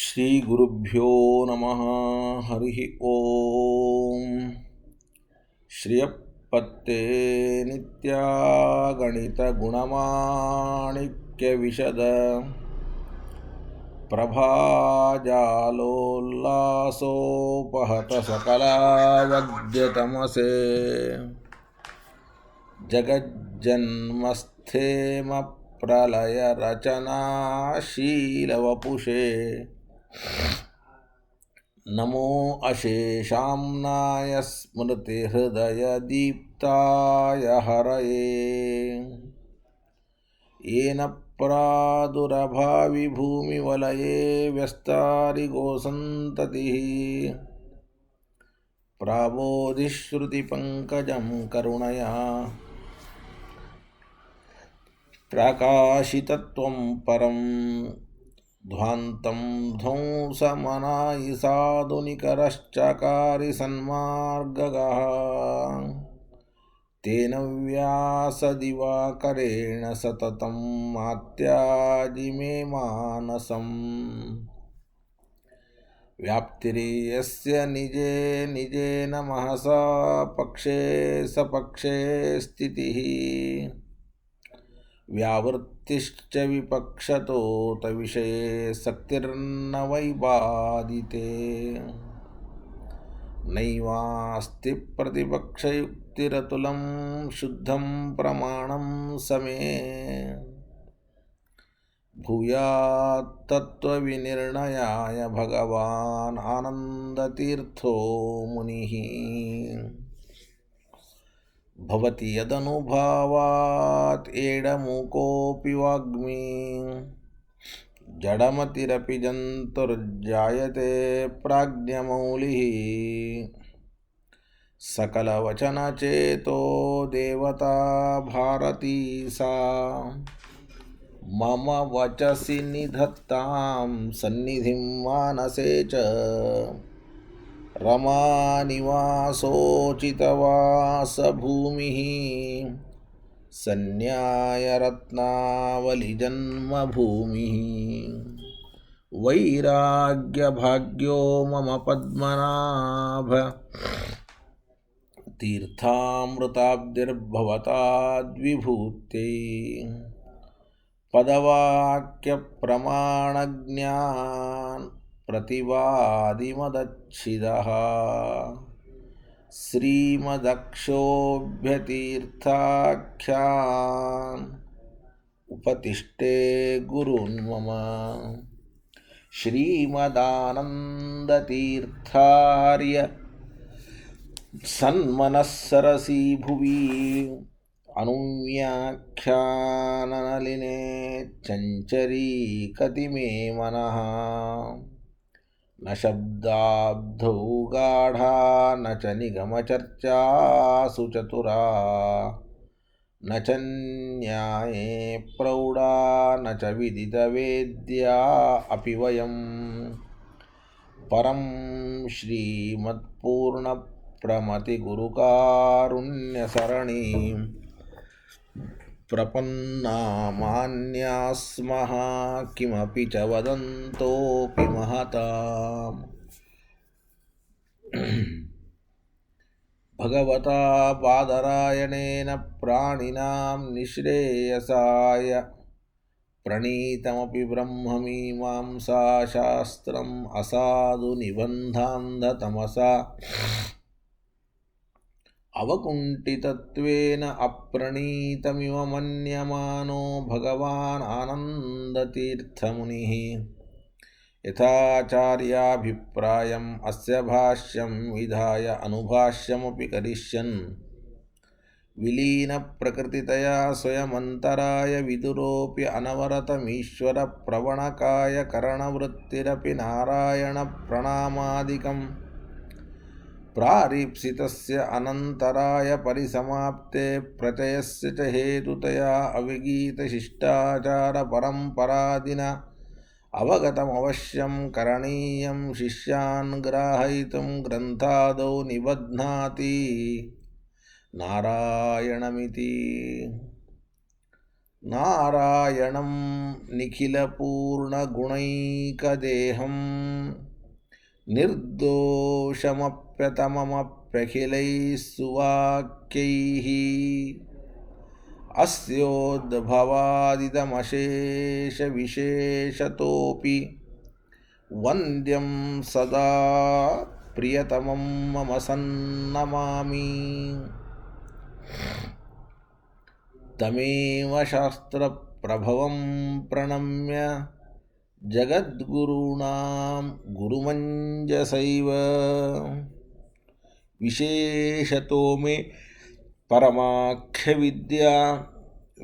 श्रीगुरुभ्यो नमः। हरिः ओम। श्रियपत्ते नित्यागणितगुणमाणिक्यविशद प्रभाजालोल्लासोपहत सकलावद्यतमसे जगज्जन्मस्थेम प्रलयरचनाशीलवपुषे नमो अशेषाम्नाय स्मृतिहृदयदीप्ताय हरये। येन प्रादुरभाविभूमिवलये व्यस्तारिगोसन्ततिः प्राबोधिश्रुतिपङ्कजं करुणया प्रकाशितत्वं परं ध्वान्तं ध्वंसमनायि साधुनिकरश्चकारि सन्मार्गगः। तेन व्यासदिवाकरेण सततं मात्याजि मे मानसम्। व्याप्तिर्यस्य निजे निजेन महसा पक्षे सपक्षे स्थितिः व्यावृत्तिश्च विपक्षतोत विषये शक्तिर्न वै बाधिते। नैवास्ति प्रतिपक्षयुक्तिरतुलं शुद्धं प्रमाणं समे भूयात् तत्त्वविनिर्णयाय भगवान् आनन्दतीर्थो मुनिः। भवति यदनुभावात् एडमुकोऽपि वाग्मी जडमतिरपि जन्तुर्जायते प्राज्ञमौलिः। सकलवचनचेतो देवता भारती सा मम वचसि निधत्तां सन्निधिं मानसे च। रमानिवासोचितवासभूमिः सन्न्यायरत्नावलिजन्मभूमिः। वैराग्यभाग्यो मम पद्मनाभ तीर्थामृताब्धिर्भवताद्विभूत्यै। पदवाक्यप्रमाणज्ञान प्रतिवादिमदच्छिदः श्रीमदक्षोभ्यतीर्थाख्यान उपतिष्ठे गुरुन्मम। श्रीमदानन्दतीर्थार्य सन्मनस्सरसी भुवि अनुव्याख्याननलिने चञ्चरीकति मे मनः। न शब्दाब्धौ गाढा न च निगमचर्चासु चतुरा न च न्याये प्रौढा न च विदितवेद्या अपि वयं। परं श्रीमत्पूर्णप्रमतिगुरुकारुण्यसरणिं प्रपन्नामान्या स्मः किमपि च वदन्तोऽपि महताम्। भगवता बादरायणेन प्राणिनां निःश्रेयसाय प्रणीतमपि ब्रह्ममीमांसाशास्त्रम् असाधु निबन्धान्धतमसा अवकुण्ठितत्वेन अप्रणीतमिव मन्यमानो भगवान् आनन्दतीर्थमुनिः। यथाचार्याभिप्रायम् अस्य भाष्यं विधाय अनुभाष्यमपि करिष्यन् विलीनप्रकृतितया स्वयमन्तराय विदुरोऽपि अनवरतमीश्वरप्रवणकाय करणवृत्तिरपि नारायणप्रणामादिकम् प्रारीप्सितस्य अनन्तराय परिसमाप्ते प्रत्ययस्य च हेतुतया अविगीतशिष्टाचारपरम्परादिना अवगतमवश्यं करणीयं शिष्यान् ग्राहयितुं ग्रन्थादौ निबध्नाति नारायणमिति। नारायणं निखिलपूर्णगुणैकदेहं निर्दोषमप्यतममप्यखिलैः सुवाक्यैः अस्योद्भवादिदमशेषविशेषतोऽपि वन्द्यं सदा प्रियतमं मम सन्नमामि। तमेव शास्त्रप्रभवं प्रणम्य जगद्गुरूणां गुरुमञ्जसैव विशेषतो मे परमाख्यविद्या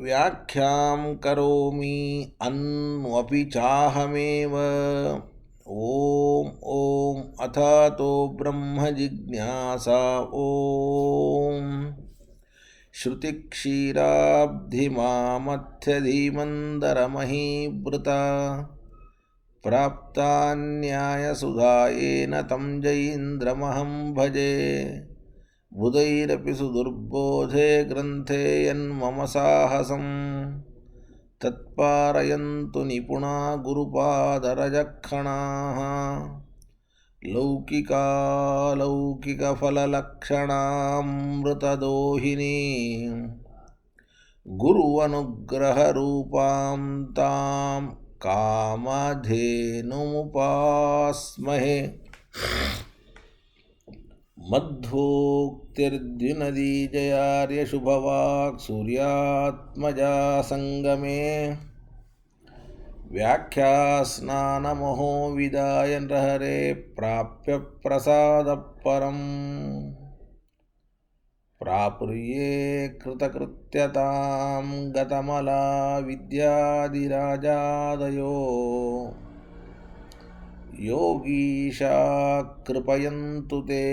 व्याख्यां करोमि अन्वपि चाहमेव। ॐ ॐ अथातो ब्रह्मजिज्ञासा ॐ श्रुतिक्षीराब्धिमामथ्यधीमन्दरमहीवृता प्राप्तान्यायसुधायेन तं जयीन्द्रमहं भजे। बुधैरपि सुदुर्बोधे ग्रन्थे यन्मम साहसं तत्पारयन्तु निपुणा गुरुपादरजक्षणाः। लौकिकालौकिकफललक्षणामृतदोहिनी गुरुवनुग्रहरूपां तां कामधेनुमुपास्महे। मध्वोक्तिर्द्विनदी जयार्यशुभवाक् सूर्यात्मजा संगमे व्याख्यास्नानमहो विदाय नृहरे प्राप्य प्रसादपरम्। प्रापुर्ये कृतकृत्यतां गतमला विद्यादिराजादयो योगीशा कृपयन्तु ते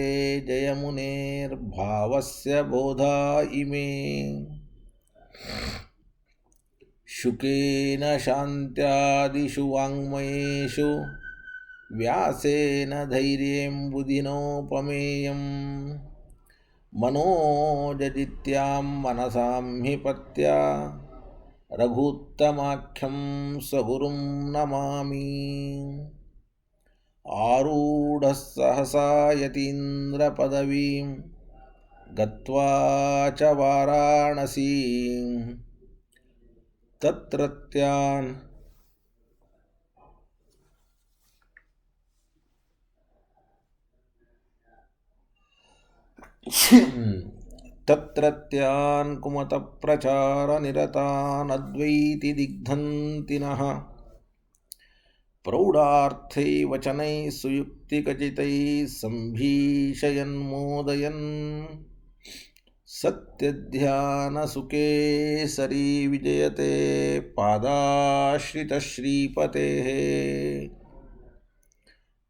जयमुनेर्भावस्य बोधा इमे। शुकेन शान्त्यादिषु वाङ्मयेषु व्यासेन धैर्येण बुधिनोपमेयम्। मनोजजित्यां मनसां हि पत्या रघुत्तमाख्यं स्वगुरुं नमामि। आरूढः सहसा यतीन्द्रपदवीं गत्वा च वाराणसीं तत्रत्यान् कुमतप्रचारनिरतान् अद्वैतिदिग्धन्तिनः प्रौढार्थै वचनैः सुयुक्तिकचितैः सम्भीषयन्मोदयन्। सत्यध्यानसुकेसरी विजयते पादाश्रितश्रीपतेः।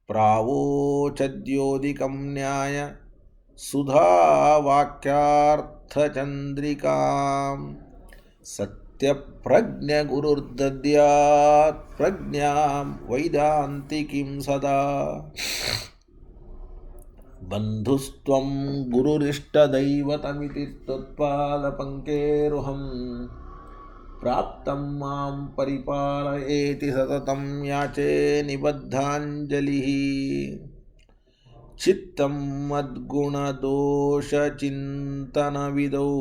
प्रावोचद्योदिकं न्याय सुधावाक्यार्थचन्द्रिकां सत्यप्रज्ञगुरुर्दद्यात् प्रज्ञां वैदान्तिकीं सदा। बन्धुस्त्वं गुरुरिष्टदैवतमिति त्वत्पादपङ्केरुहं प्राप्तं मां परिपालयेति सततं याचे निबद्धाञ्जलिः। चित्तं मद्गुणदोषचिन्तनविदौ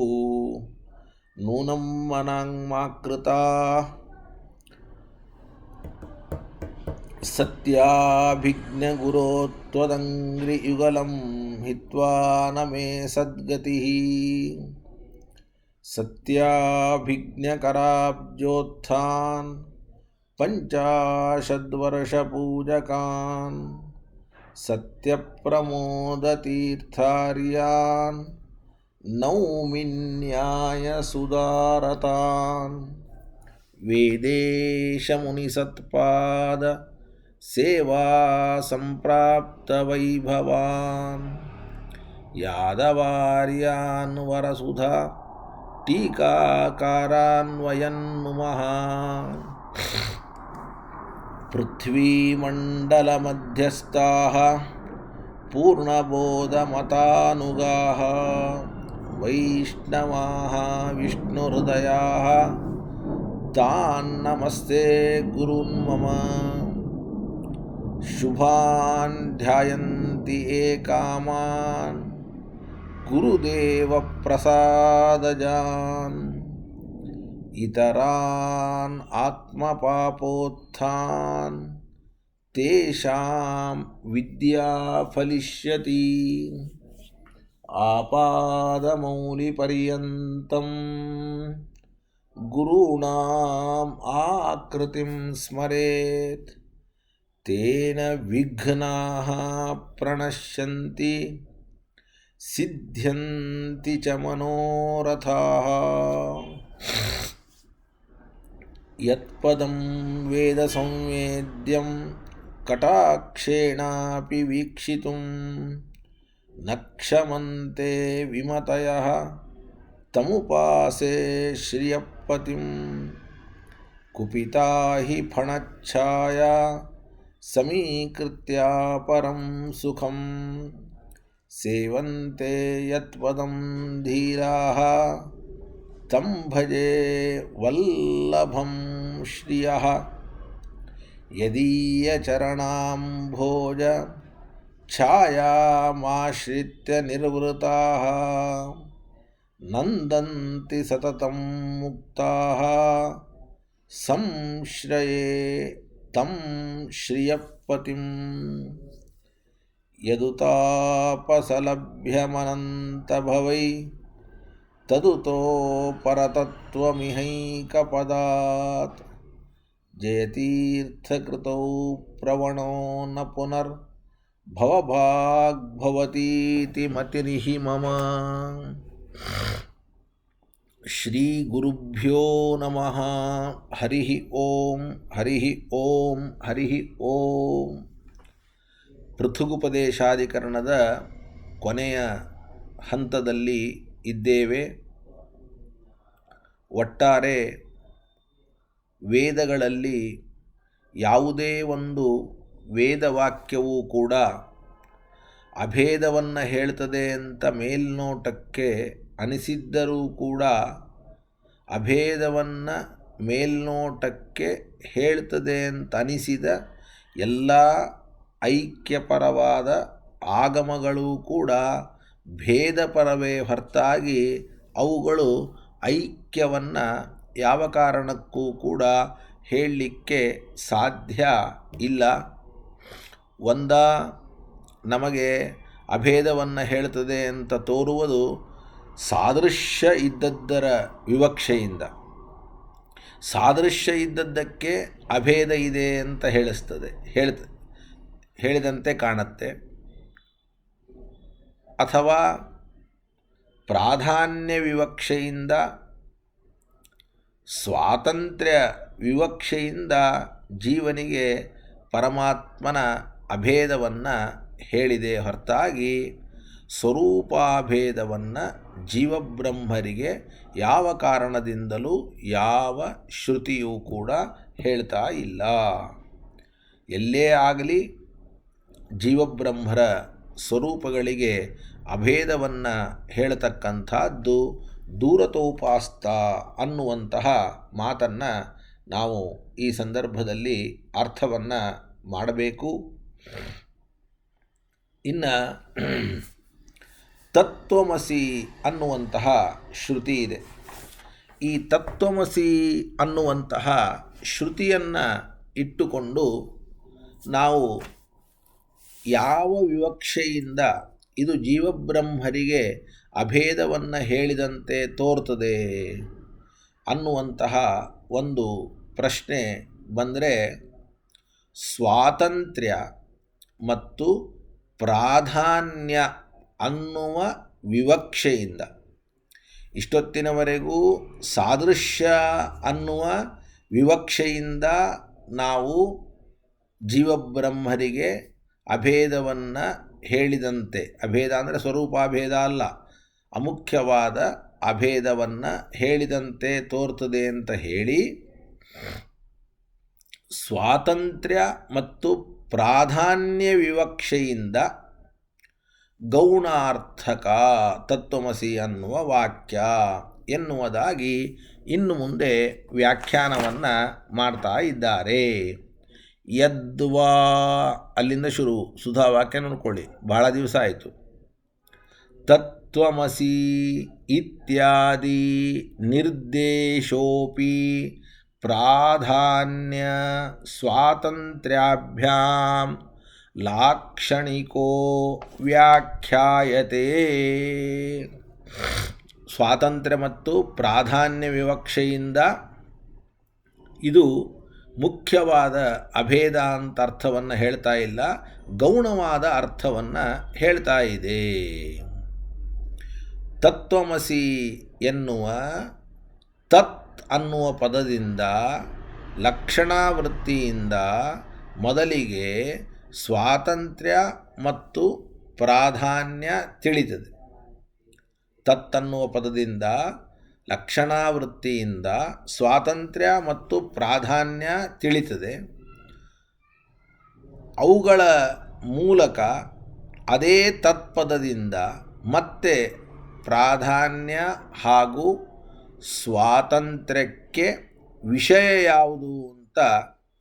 नूनं मनाङ्मा कृता सत्याभिज्ञगुरो त्वदङ्घ्रियुगलं हित्वा न मे सद्गतिः। सत्याभिज्ञकराब्जोत्थान् पञ्चाशद्वर्षपूजकान् सत्यप्रमोदतीर्थार्यान् नौमि न्यायसुधारतान्। वेदेशमुनिसत्पाद सेवा संप्राप्तवैभवान् यादवार्यान् वरसुधा टीकाकारान्वयन्नुमः। पृथ्वीमण्डलमध्यस्थाः पूर्णबोधमतानुगाः वैष्णवाः विष्णुहृदयाः ತಾನ್ ನಮಸ್ತೆ ಗುರುನ್ ಮಮ ಶುಭಾನ್ ಧ್ಯಾಯಂತಿ ಯೇ ಕಾಮಾನ್ ಗುರುದೇವ ಪ್ರಸಾದಜಾನ್ ಇತರಾನ್ ಆತ್ಮಪಾಪೋತ್ಥಾನ್ ತೇಷಾಂ ವಿದ್ಯಾ ಫಲಿಷ್ಯತಿ ಆಪಾದಮೌಲಿಪರ್ಯಂತಂ ಗುರುಣಾಂ ಆಕೃತಿಂ ಸ್ಮರೇತ್ ತೇನ ವಿಘ್ನಾಃ ಪ್ರಣಶ್ಯಂತಿ ಸಿದ್ಧ್ಯಂತಿ ಚ ಮನೋರಥಾಃ ಯತ್ಪದಂ ವೇದ ಸಂವೇದ್ಯಂ ಕಟಾಕ್ಷೇಣಾಪಿ ವೀಕ್ಷಿತುಂ ನ ಕ್ಷಮಂತೆ ವಿಮತಯಃ ತಮುಪಾಸೆ ಶ್ರಿಯಪತಿಂ ಕುಪಿತಾ ಹಿ ಫಣಚ್ಛಾಯಾ ಸಮೀಕೃತ್ಯ ಪರಂ ಸುಖಂ ಸೇವಂತೆ ಯತ್ಪದಂ ಧೀರಾಃ ತಂ ಭಜೆ ವಲ್ಲಭಂ ಶ್ರಿಯಃ ಯದೀಯಚರಣಾಂಭೋಜ ಛಾಯಾಮಾಶ್ರಿತ್ಯ ನಿರ್ವೃತಾಃ ನಂದಂತಿ ಸತತಂ ಮುಕ್ತಾಃ ಸಂಶ್ರಯೇ ತಂ ಶ್ರಿಯಪತಿಂ ಯದುತಾಪಸಲಭ್ಯಮನಂತಭವೈ ತದುತೋ ಪರತತ್ವಮಿಹೈಕಪದಾತ್ ಜಯತೀರ್ಥಕೃತೌ ಪ್ರವಣೋ ನ ಪುನರ್ ಭವಭಾಗ್ಭವತೀತಿ ಮತಿರ್ಹಿ ಮಮ. ಶ್ರೀ ಗುರುಭ್ಯೋ ನಮಃ. ಹರಿ ಓಂ ಹರಿ ಓಂ ಹರಿ ಓಂ. ಪೃಥುಗುಪದೇಶಾಧಿಕರಣದ ಕೊನೆಯ ಹಂತದಲ್ಲಿ ಇದ್ದೇವೆ. ಒಟ್ಟಾರೆ ವೇದಗಳಲ್ಲಿ ಯಾವುದೇ ಒಂದು ವೇದವಾಕ್ಯವೂ ಕೂಡ ಅಭೇದವನ್ನು ಹೇಳ್ತದೆ ಅಂತ ಮೇಲ್ನೋಟಕ್ಕೆ ಅನಿಸಿದ್ದರೂ ಕೂಡ ಅಭೇದವನ್ನು ಮೇಲ್ನೋಟಕ್ಕೆ ಹೇಳ್ತದೆ ಅಂತ ಅನಿಸಿದ ಎಲ್ಲ ಐಕ್ಯಪರವಾದ ಆಗಮಗಳು ಕೂಡ ಭೇದಪರವೇ ಹೊರತಾಗಿ ಅವುಗಳು ಐಕ್ಯವನ್ನು ಯಾವ ಕಾರಣಕ್ಕೂ ಕೂಡ ಹೇಳಲಿಕ್ಕೆ ಸಾಧ್ಯ ಇಲ್ಲ. ನಮಗೆ ಅಭೇದವನ್ನು ಹೇಳ್ತದೆ ಅಂತ ತೋರುವುದು ಸಾದೃಶ್ಯ ಇದ್ದದ್ದರ ವಿವಕ್ಷೆಯಿಂದ. ಸಾದೃಶ್ಯ ಇದ್ದದ್ದಕ್ಕೆ ಅಭೇದ ಇದೆ ಅಂತ ಹೇಳಿದಂತೆ ಕಾಣುತ್ತೆ. ಅಥವಾ ಪ್ರಾಧಾನ್ಯ ವಿವಕ್ಷೆಯಿಂದ, ಸ್ವಾತಂತ್ರ್ಯ ವಿವಕ್ಷೆಯಿಂದ ಜೀವನಿಗೆ ಪರಮಾತ್ಮನ ಅಭೇದವನ್ನು ಹೇಳಿದೆ ಹೊರತಾಗಿ ಸ್ವರೂಪಾಭೇದವನ್ನು ಜೀವಬ್ರಹ್ಮರಿಗೆ ಯಾವ ಕಾರಣದಿಂದಲೂ ಯಾವ ಶ್ರುತಿಯೂ ಕೂಡ ಹೇಳ್ತಾ ಇಲ್ಲ. ಎಲ್ಲೇ ಆಗಲಿ ಜೀವಬ್ರಹ್ಮರ ಸ್ವರೂಪಗಳಿಗೆ ಅಭೇದವನ್ನು ಹೇಳತಕ್ಕಂಥದ್ದು ದೂರತೋಪಾಸ್ತ ಅನ್ನುವಂತಹ ಮಾತನ್ನು ನಾವು ಈ ಸಂದರ್ಭದಲ್ಲಿ ಅರ್ಥವನ್ನು ಮಾಡಬೇಕು. ಇನ್ನು ತತ್ವಮಸಿ ಅನ್ನುವಂತಹ ಶ್ರುತಿ ಇದೆ. ಈ ತತ್ವಮಸಿ ಅನ್ನುವಂತಹ ಶ್ರುತಿಯನ್ನು ಇಟ್ಟುಕೊಂಡು ನಾವು ಯಾವ ವಿವಕ್ಷೆಯಿಂದ ಇದು ಜೀವಬ್ರಹ್ಮರಿಗೆ ಅಭೇದವನ್ನು ಹೇಳಿದಂತೆ ತೋರ್ತದೆ ಅನ್ನುವಂತಹ ಒಂದು ಪ್ರಶ್ನೆ ಬಂದರೆ, ಸ್ವಾತಂತ್ರ್ಯ ಮತ್ತು ಪ್ರಾಧಾನ್ಯ ಅನ್ನುವ ವಿವಕ್ಷೆಯಿಂದ, ಇಷ್ಟೊತ್ತಿನವರೆಗೂ ಸಾದೃಶ್ಯ ಅನ್ನುವ ವಿವಕ್ಷೆಯಿಂದ ನಾವು ಜೀವಬ್ರಹ್ಮರಿಗೆ ಅಭೇದವನ್ನು ಹೇಳಿದಂತೆ, ಅಭೇದ ಅಂದರೆ ಸ್ವರೂಪಾಭೇದ ಅಲ್ಲ, ಅಮುಖ್ಯವಾದ ಅಭೇದವನ್ನು ಹೇಳಿದಂತೆ ತೋರ್ತದೆ ಅಂತ ಹೇಳಿ, ಸ್ವಾತಂತ್ರ್ಯ ಮತ್ತು ಪ್ರಾಧಾನ್ಯ ವಿವಕ್ಷೆಯಿಂದ ಗೌಣಾರ್ಥಕ ತತ್ವಮಸಿ ಅನ್ನುವ ವಾಕ್ಯ ಎನ್ನುವುದಾಗಿ ಇನ್ನು ಮುಂದೆ ವ್ಯಾಖ್ಯಾನವನ್ನು ಮಾಡ್ತಾ ಇದ್ದಾರೆ. ಯದ್ವಾ ಅಲ್ಲಿಂದ ಶುರು, ಸುಧಾ ವಾಕ್ಯ ನೋಡ್ಕೊಳ್ಳಿ, ಬಹಳ ದಿವಸ ಆಯಿತು. ತತ್ವಮಸಿ ಇತ್ಯಾದಿ ನಿರ್ದೇಶೋಪಿ ಪ್ರಾಧಾನ್ಯ ಸ್ವಾತಂತ್ರ್ಯಾಭ್ಯಾಂ ಲಾಕ್ಷಣಿಕೋ ವ್ಯಾಖ್ಯಾಯತೆ. ಸ್ವಾತಂತ್ರ್ಯ ಮತ್ತು ಪ್ರಾಧಾನ್ಯ ವಿವಕ್ಷೆಯಿಂದ ಇದು ಮುಖ್ಯವಾದ ಅಭೇದ ಅಂತ ಅರ್ಥವನ್ನು ಹೇಳ್ತಾ ಇಲ್ಲ, ಗೌಣವಾದ ಅರ್ಥವನ್ನು ಹೇಳ್ತಾ ಇದೆ. ತತ್ವಮಸಿ ಎನ್ನುವ ತತ್ ಅನ್ನುವ ಪದದಿಂದ ಲಕ್ಷಣಾವೃತ್ತಿಯಿಂದ ಮೊದಲಿಗೆ ಸ್ವಾತಂತ್ರ್ಯ ಮತ್ತು ಪ್ರಾಧಾನ್ಯ ತಿಳಿತದೆ. ತತ್ತನ್ನುವ ಪದದಿಂದ ಲಕ್ಷಣಾವೃತ್ತಿಯಿಂದ ಸ್ವಾತಂತ್ರ್ಯ ಮತ್ತು ಪ್ರಾಧಾನ್ಯ ತಿಳಿತದೆ. ಅವುಗಳ ಮೂಲಕ ಅದೇ ತತ್ಪದದಿಂದ ಮತ್ತೆ ಪ್ರಾಧಾನ್ಯ ಹಾಗೂ ಸ್ವಾತಂತ್ರ್ಯಕ್ಕೆ ವಿಷಯ ಯಾವುದು ಅಂತ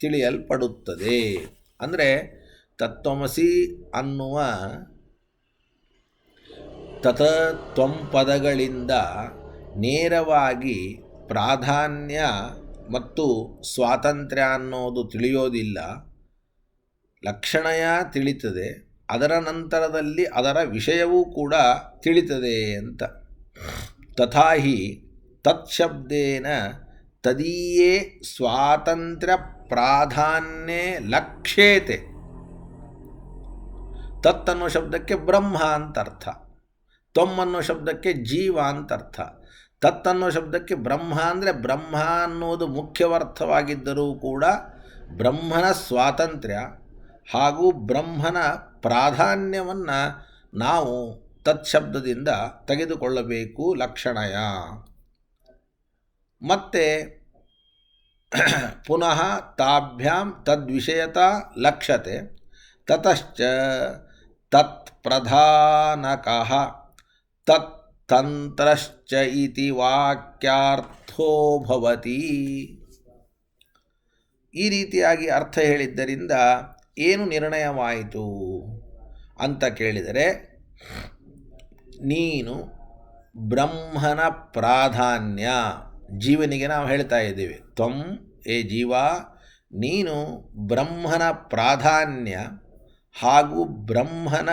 ತಿಳಿಯಲ್ಪಡುತ್ತದೆ. ಅಂದರೆ ತತ್ವಮಸಿ ಅನ್ನುವ ತತ ತ್ವಂ ಪದಗಳಿಂದ ನೇರವಾಗಿ ಪ್ರಾಧಾನ್ಯ ಮತ್ತು ಸ್ವಾತಂತ್ರ್ಯ ಅನ್ನೋದು ತಿಳಿಯೋದಿಲ್ಲ. ಲಕ್ಷಣಯ ತಿಳಿತದೆ, ಅದರ ನಂತರದಲ್ಲಿ ಅದರ ವಿಷಯವೂ ಕೂಡ ತಿಳಿತದೆ ಅಂತ. ತಥಾಹಿ ತತ್ಶಬ್ದೇನ ತದೀಯೇ ಸ್ವಾತಂತ್ರ್ಯ ಪ್ರಾಧಾನ್ಯೇ ಲಕ್ಷ್ಯೇತೆ. ತತ್ ಅನ್ನೋ ಶಬ್ದಕ್ಕೆ ಬ್ರಹ್ಮ ಅಂತ ಅರ್ಥ, ತ್ವಮ್ ಅನ್ನೋ ಶಬ್ದಕ್ಕೆ ಜೀವ ಅಂತ ಅರ್ಥ. ತತ್ ಅನ್ನೋ ಶಬ್ದಕ್ಕೆ ಬ್ರಹ್ಮ ಅಂದರೆ ಬ್ರಹ್ಮ ಅನ್ನೋದು ಮುಖ್ಯವರ್ಥವಾಗಿದ್ದರೂ ಕೂಡ ಬ್ರಹ್ಮನ ಸ್ವಾತಂತ್ರ್ಯ ಹಾಗೂ ಬ್ರಹ್ಮನ ಪ್ರಾಧಾನ್ಯವನ್ನು ನಾವು ತತ್ಶಬ್ದದಿಂದ ತೆಗೆದುಕೊಳ್ಳಬೇಕು. ಲಕ್ಷಣಯ ಮತ್ತೆ ಪುನಃ ತಾಭ್ಯಾಂ ತದ್ವಿಷಯತಾ ಲಕ್ಷ್ಯತೆ. ತತಶ್ಚ ತತ್ ಪ್ರಧಾನಕಃ ತತ್ತಂತ್ರಶ್ಚ ಇತಿ ವಾಕ್ಯಾರ್ಥೋ ಭವತಿ. ಈ ರೀತಿಯಾಗಿ ಅರ್ಥ ಹೇಳಿದ್ದರಿಂದ ಏನು ನಿರ್ಣಯವಾಯಿತು ಅಂತ ಕೇಳಿದರೆ, ನೀನು ಬ್ರಹ್ಮನ ಪ್ರಾಧಾನ್ಯ, ಜೀವನಿಗೆ ನಾವು ಹೇಳ್ತಾ ಇದ್ದೇವೆ, ತ್ವಂ ಏ ಜೀವ, ನೀನು ಬ್ರಹ್ಮನ ಪ್ರಾಧಾನ್ಯ ಹಾಗೂ ಬ್ರಹ್ಮನ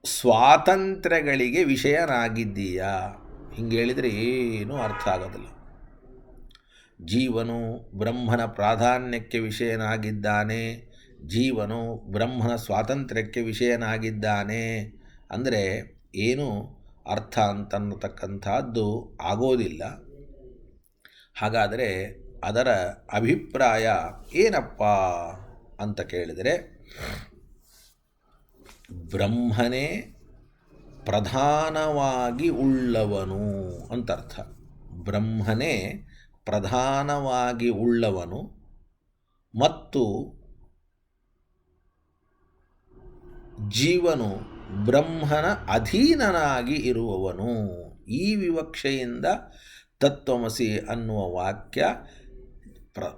ಸ್ವಾತಂತ್ರ್ಯಗಳಿಗೆ ವಿಷಯನಾಗಿದ್ದೀಯಾ. ಹಿಂಗೆ ಹೇಳಿದರೆ ಏನೂ ಅರ್ಥ ಆಗೋದಿಲ್ಲ. ಜೀವನು ಬ್ರಹ್ಮನ ಪ್ರಾಧಾನ್ಯಕ್ಕೆ ವಿಷಯನಾಗಿದ್ದಾನೆ, ಜೀವನು ಬ್ರಹ್ಮನ ಸ್ವಾತಂತ್ರ್ಯಕ್ಕೆ ವಿಷಯನಾಗಿದ್ದಾನೆ ಅಂದರೆ ಏನು ಅರ್ಥ ಅಂತನ್ನತಕ್ಕಂಥದ್ದು ಆಗೋದಿಲ್ಲ. ಹಾಗಾದರೆ ಅದರ ಅಭಿಪ್ರಾಯ ಏನಪ್ಪ ಅಂತ ಕೇಳಿದರೆ, ಬ್ರಹ್ಮನೇ ಪ್ರಧಾನವಾಗಿ ಉಳ್ಳವನು ಅಂತರ್ಥ. ಬ್ರಹ್ಮನೇ ಪ್ರಧಾನವಾಗಿ ಉಳ್ಳವನು ಮತ್ತು ಜೀವನು ಬ್ರಹ್ಮನ ಅಧೀನನಾಗಿ ಇರುವವನು. ಈ ವಿವಕ್ಷೆಯಿಂದ ತತ್ವಮಸಿ ಅನ್ನುವ ವಾಕ್ಯ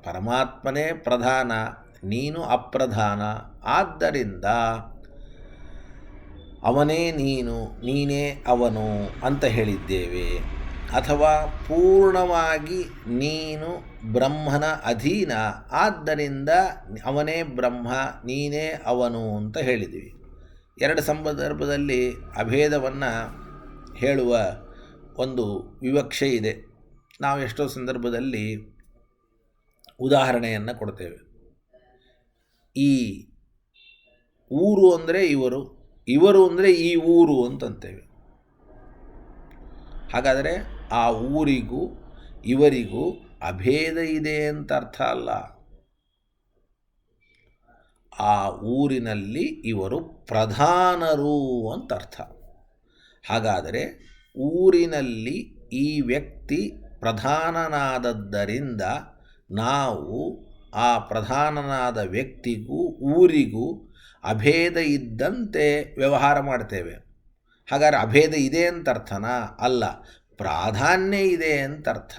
ಪರಮಾತ್ಮನೇ ಪ್ರಧಾನ, ನೀನು ಅಪ್ರಧಾನ, ಆದ್ದರಿಂದ ಅವನೇ ನೀನು, ನೀನೇ ಅವನು ಅಂತ ಹೇಳಿದ್ದೇವೆ. ಅಥವಾ ಪೂರ್ಣವಾಗಿ ನೀನು ಬ್ರಹ್ಮನ ಅಧೀನ, ಆದ್ದರಿಂದ ಅವನೇ ಬ್ರಹ್ಮ, ನೀನೇ ಅವನು ಅಂತ ಹೇಳಿದ್ವಿ. ಎರಡು ಸಂದರ್ಭದಲ್ಲಿ ಅಭೇದವನ್ನು ಹೇಳುವ ಒಂದು ವಿವಕ್ಷೆ ಇದೆ. ನಾವು ಎಷ್ಟೋ ಸಂದರ್ಭದಲ್ಲಿ ಉದಾಹರಣೆಯನ್ನು ಕೊಡ್ತೇವೆ. ಈ ಊರು ಅಂದರೆ ಇವರು, ಇವರು ಅಂದರೆ ಈ ಊರು ಅಂತಂತೇವೆ. ಹಾಗಾದರೆ ಆ ಊರಿಗೂ ಇವರಿಗೂ ಅಭೇದ ಇದೆ ಅಂತ ಅರ್ಥ ಅಲ್ಲ. ಆ ಊರಿನಲ್ಲಿ ಇವರು ಪ್ರಧಾನರು ಅಂತ ಅರ್ಥ. ಹಾಗಾದರೆ ಊರಿನಲ್ಲಿ ಈ ವ್ಯಕ್ತಿ ಪ್ರಧಾನನಾದದ್ದರಿಂದ ನಾವು ಆ ಪ್ರಧಾನನಾದ ವ್ಯಕ್ತಿಗೂ ಊರಿಗೂ ಅಭೇದ ಇದ್ದಂತೆ ವ್ಯವಹಾರ ಮಾಡ್ತೇವೆ. ಹಾಗಾದರೆ ಅಭೇದ ಇದೆ ಅಂತ ಅರ್ಥನಾ? ಅಲ್ಲ, ಪ್ರಾಧಾನ್ಯ ಇದೆ ಅಂತ ಅರ್ಥ.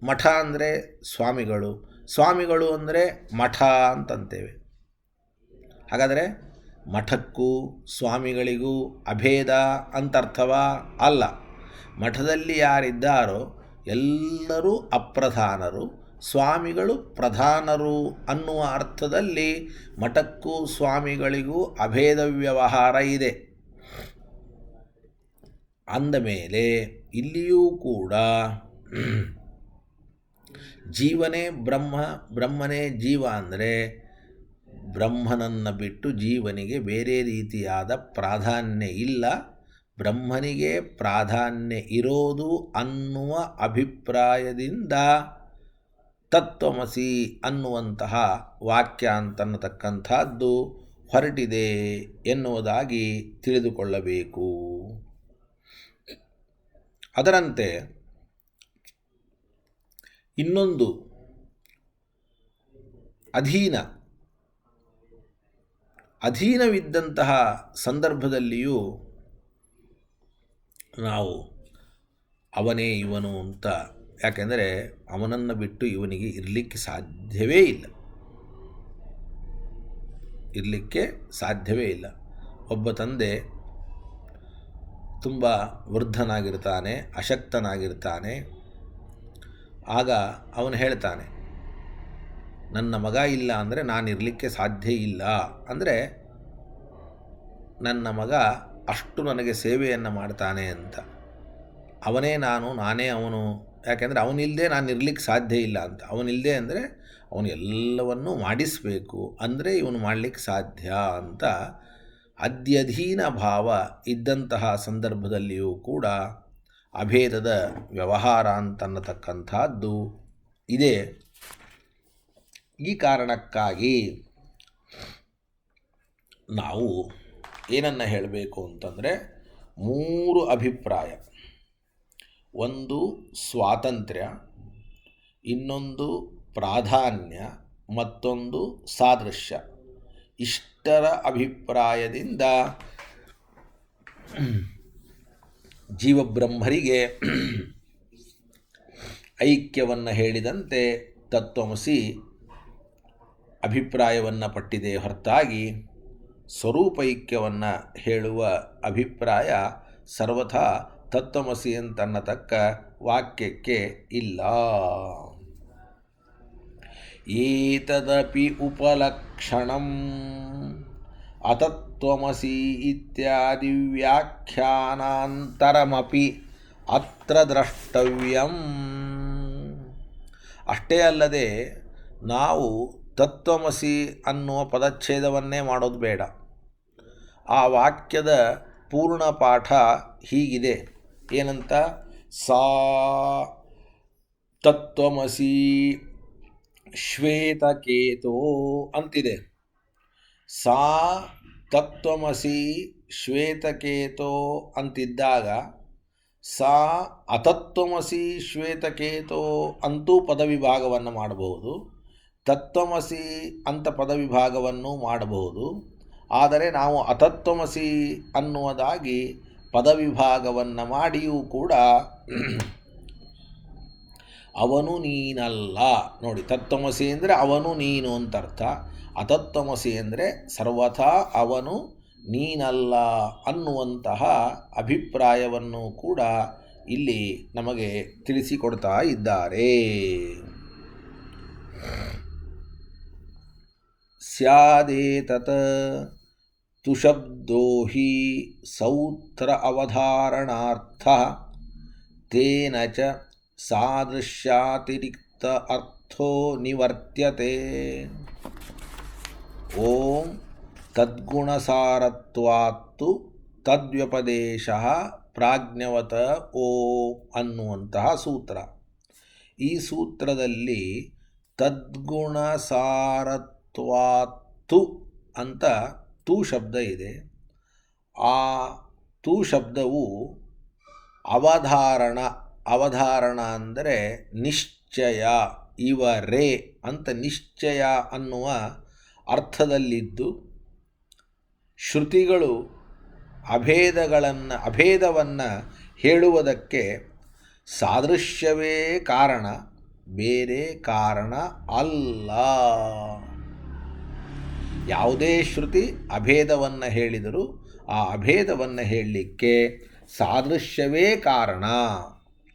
ಮಠ ಅಂದರೆ ಸ್ವಾಮಿಗಳು, ಸ್ವಾಮಿಗಳು ಅಂದರೆ ಮಠ ಅಂತಂತೇವೆ. ಹಾಗಾದರೆ ಮಠಕ್ಕೂ ಸ್ವಾಮಿಗಳಿಗೂ ಅಭೇದ ಅಂತರ್ಥವಾ? ಅಲ್ಲ. ಮಠದಲ್ಲಿ ಯಾರಿದ್ದಾರೋ ಎಲ್ಲರೂ ಅಪ್ರಧಾನರು, ಸ್ವಾಮಿಗಳು ಪ್ರಧಾನರು ಅನ್ನುವ ಅರ್ಥದಲ್ಲಿ ಮಠಕ್ಕೂ ಸ್ವಾಮಿಗಳಿಗೂ ಅಭೇದ ವ್ಯವಹಾರ ಇದೆ. ಅಂದಮೇಲೆ ಇಲ್ಲಿಯೂ ಕೂಡ ಜೀವನೇ ಬ್ರಹ್ಮ, ಬ್ರಹ್ಮನೇ ಜೀವ ಅಂದರೆ ಬ್ರಹ್ಮನನ್ನು ಬಿಟ್ಟು ಜೀವನಿಗೆ ಬೇರೆ ರೀತಿಯಾದ ಪ್ರಾಧಾನ್ಯ ಇಲ್ಲ, ಬ್ರಹ್ಮನಿಗೆ ಪ್ರಾಧಾನ್ಯ ಇರೋದು ಅನ್ನುವ ಅಭಿಪ್ರಾಯದಿಂದ ತತ್ವಮಸಿ ಅನ್ನುವಂತಹ ವಾಕ್ಯ ಅಂತನ್ನತಕ್ಕಂಥದ್ದು ಹೊರಟಿದೆ ಎನ್ನುವುದಾಗಿ ತಿಳಿದುಕೊಳ್ಳಬೇಕು. ಅದರಂತೆ ಇನ್ನೊಂದು ಅಧೀನವಿದ್ದಂತಹ ಸಂದರ್ಭದಲ್ಲಿಯೂ ನಾವು ಅವನೇ ಇವನು ಅಂತ, ಯಾಕೆಂದರೆ ಅವನನ್ನು ಬಿಟ್ಟು ಇವನಿಗೆ ಇರಲಿಕ್ಕೆ ಸಾಧ್ಯವೇ ಇಲ್ಲ. ಒಬ್ಬ ತಂದೆ ತುಂಬ ವೃದ್ಧನಾಗಿರ್ತಾನೆ, ಅಶಕ್ತನಾಗಿರ್ತಾನೆ. ಆಗ ಅವನು ಹೇಳ್ತಾನೆ, ನನ್ನ ಮಗ ಇಲ್ಲ ಅಂದರೆ ನಾನು ಇರಲಿಕ್ಕೆ ಸಾಧ್ಯ ಇಲ್ಲ. ಅಂದರೆ ನನ್ನ ಮಗ ಅಷ್ಟು ನನಗೆ ಸೇವೆಯನ್ನು ಮಾಡ್ತಾನೆ ಅಂತ. ಅವನೇ ನಾನು, ನಾನೇ ಅವನು. ಯಾಕೆಂದರೆ ಅವನಿಲ್ಲದೆ ನಾನು ಇರಲಿಕ್ಕೆ ಸಾಧ್ಯ ಇಲ್ಲ ಅಂತ. ಅವನಿಲ್ಲದೆ ಅಂದರೆ ಅವನು ಎಲ್ಲವನ್ನೂ ಮಾಡಿಸಬೇಕು, ಅಂದರೆ ಇವನು ಮಾಡಲಿಕ್ಕೆ ಸಾಧ್ಯ ಅಂತ ಅದ್ಯಧೀನ ಭಾವ ಇದ್ದಂತಹ ಸಂದರ್ಭದಲ್ಲಿಯೂ ಕೂಡ ಅಭೇದದ ವ್ಯವಹಾರ ಅಂತನ್ನತಕ್ಕಂಥದ್ದು ಇದೆ. ಈ ಕಾರಣಕ್ಕಾಗಿ ನಾವು ಏನನ್ನು ಹೇಳಬೇಕು ಅಂತಂದರೆ, 3 ಅಭಿಪ್ರಾಯ. ಒಂದು ಸ್ವಾತಂತ್ರ್ಯ, ಇನ್ನೊಂದು ಪ್ರಾಧಾನ್ಯ, ಮತ್ತೊಂದು ಸಾದೃಶ್ಯ. ಇಷ್ಟರ ಅಭಿಪ್ರಾಯದಿಂದ ಜೀವಬ್ರಹ್ಮರಿಗೆ ಐಕ್ಯವನ್ನು ಹೇಳಿದಂತೆ ತತ್ವಮಸಿ ಅಭಿಪ್ರಾಯವನ್ನು ಪಟ್ಟಿದೆ ಹೊರತಾಗಿ ಸ್ವರೂಪೈಕ್ಯವನ್ನು ಹೇಳುವ ಅಭಿಪ್ರಾಯ ಸರ್ವಥಾ ತತ್ವಮಸಿ ಅಂತನ್ನತಕ್ಕ ವಾಕ್ಯಕ್ಕೆ ಇಲ್ಲ. ಏತದಪಿ ಉಪಲಕ್ಷಣಂ ಅತತ್ವಮಸಿ ಇತ್ಯಾದಿ ವ್ಯಾಖ್ಯಾನಾಂತರಮಪಿ ಅತ್ರ ದ್ರಷ್ಟವ್ಯಂ. ಅಷ್ಟೇ ಅಲ್ಲದೆ ನಾವು ತತ್ವಮಸಿ ಅನ್ನುವ ಪದಚ್ಛೇದವನ್ನೇ ಮಾಡೋದು ಬೇಡ. ಆ ವಾಕ್ಯದ ಪೂರ್ಣ ಪಾಠ ಹೀಗಿದೆ. ಏನಂತ? ಸಾ ತತ್ವಮಸಿ ಶ್ವೇತಕೇತೋ ಅಂತಿದೆ. ಸಾ ತತ್ವಮಸಿ ಶ್ವೇತಕೇತೋ ಅಂತಿದ್ದಾಗ ಸಾ ಅತತ್ವಮಸಿ ಶ್ವೇತಕೇತೋ ಅಂತೂ ಪದವಿಭಾಗವನ್ನು ಮಾಡಬಹುದು, ತತ್ವಮಸಿ ಅಂತ ಪದವಿಭಾಗವನ್ನು ಮಾಡಬಹುದು. ಆದರೆ ನಾವು ಅತತ್ವಮಸಿ ಅನ್ನುವುದಾಗಿ ಪದವಿಭಾಗವನ್ನು ಮಾಡಿಯೂ ಕೂಡ ಅವನು ನೀನಲ್ಲ. ನೋಡಿ, ತತ್ವಮಸಿ ಅಂದರೆ ಅವನು ನೀನು ಅಂತ ಅರ್ಥ. ಅತತ್ವಮಸಿ ಅಂದರೆ ಸರ್ವಥಾ ಅವನು ನೀನಲ್ಲ ಅನ್ನುವಂತಹ ಅಭಿಪ್ರಾಯವನ್ನು ಕೂಡ ಇಲ್ಲಿ ನಮಗೆ ತಿಳಿಸಿಕೊಡ್ತಾ ಇದ್ದಾರೆ. ಸ್ಯಾದೇತತ್ ತುಶಬ್ದೋ ಹಿ ಸೌತ್ರ ಅವಧಾರಣಾರ್ಥ ತೇನ ಚ ಸಾದೃಶ್ಯಾತಿರಿಕ್ತ ಅರ್ಥೋ ನಿವರ್ತ್ಯತೆ. ಓಂ ತದ್ಗುಣಸಾರತ್ವಾತ್ತು ತದ್ವ್ಯಪದೇಶಃ ಪ್ರಾಜ್ಞವತ ಓಂ ಅನ್ನುವಂತಹ ಸೂತ್ರ. ಈ ಸೂತ್ರದಲ್ಲಿ ತದ್ಗುಣಸಾರತ್ವಾತ್ತು ಅಂತ ತು ಶಬ್ದ ಇದೆ. ಆ ತು ಶಬ್ದವು ಅವಧಾರಣ ಅಂದರೆ ನಿಶ್ಚಯ, ಇವರೇ ಅಂತ ನಿಶ್ಚಯ ಅನ್ನುವ ಅರ್ಥದಲ್ಲಿದ್ದು, ಶ್ರುತಿಗಳು ಅಭೇದವನ್ನು ಹೇಳುವುದಕ್ಕೆ ಸಾದೃಶ್ಯವೇ ಕಾರಣ, ಬೇರೆ ಕಾರಣ ಅಲ್ಲ. ಯಾವುದೇ ಶ್ರುತಿ ಅಭೇದವನ್ನು ಹೇಳಿದರೂ ಆ ಅಭೇದವನ್ನು ಹೇಳಲಿಕ್ಕೆ ಸಾದೃಶ್ಯವೇ ಕಾರಣ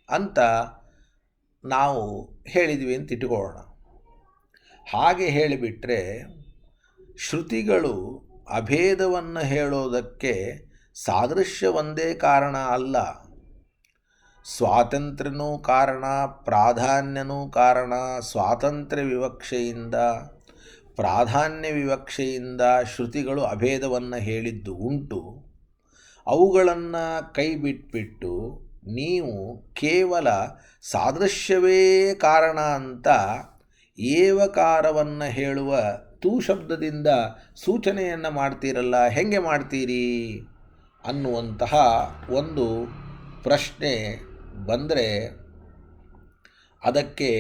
ಅಂತ ನಾವು ಹೇಳಿದ್ವಿ ಅಂತ ಇಟ್ಕೊಳ್ಳೋಣ. ಹಾಗೆ ಹೇಳಿಬಿಟ್ರೆ ಶ್ರುತಿಗಳು ಅಭೇದವನ್ನು ಹೇಳೋದಕ್ಕೆ ಸಾದೃಶ್ಯ ಒಂದೇ ಕಾರಣ ಅಲ್ಲ, ಸ್ವಾತಂತ್ರ್ಯನೂ ಕಾರಣ, ಪ್ರಾಧಾನ್ಯನೂ ಕಾರಣ. ಸ್ವಾತಂತ್ರ್ಯ ವಿವಕ್ಷೆಯಿಂದ, ಪ್ರಾಧಾನ್ಯ ವಿವಕ್ಷೆಯಿಂದ ಶ್ರುತಿಗಳು ಅಭೇದವನ್ನು ಹೇಳಿದ್ದು ಉಂಟು. ಅವುಗಳನ್ನು ಕೈ ಬಿಟ್ಬಿಟ್ಟು ನೀವು ಕೇವಲ ಸಾದೃಶ್ಯವೇ ಕಾರಣ ಅಂತ ಏವಕಾರವನ್ನು ಹೇಳುವ ತೂ ಶಬ್ದದಿಂದ ಸೂಚನೆಯನ್ನು ಮಾಡ್ತೀರಲ್ಲ, ಹೆಂಗೆ ಮಾಡ್ತೀರಿ ಅನ್ನುವಂತಹ ಒಂದು ಪ್ರಶ್ನೆ ಬಂದರೆ ಅದಕ್ಕೆ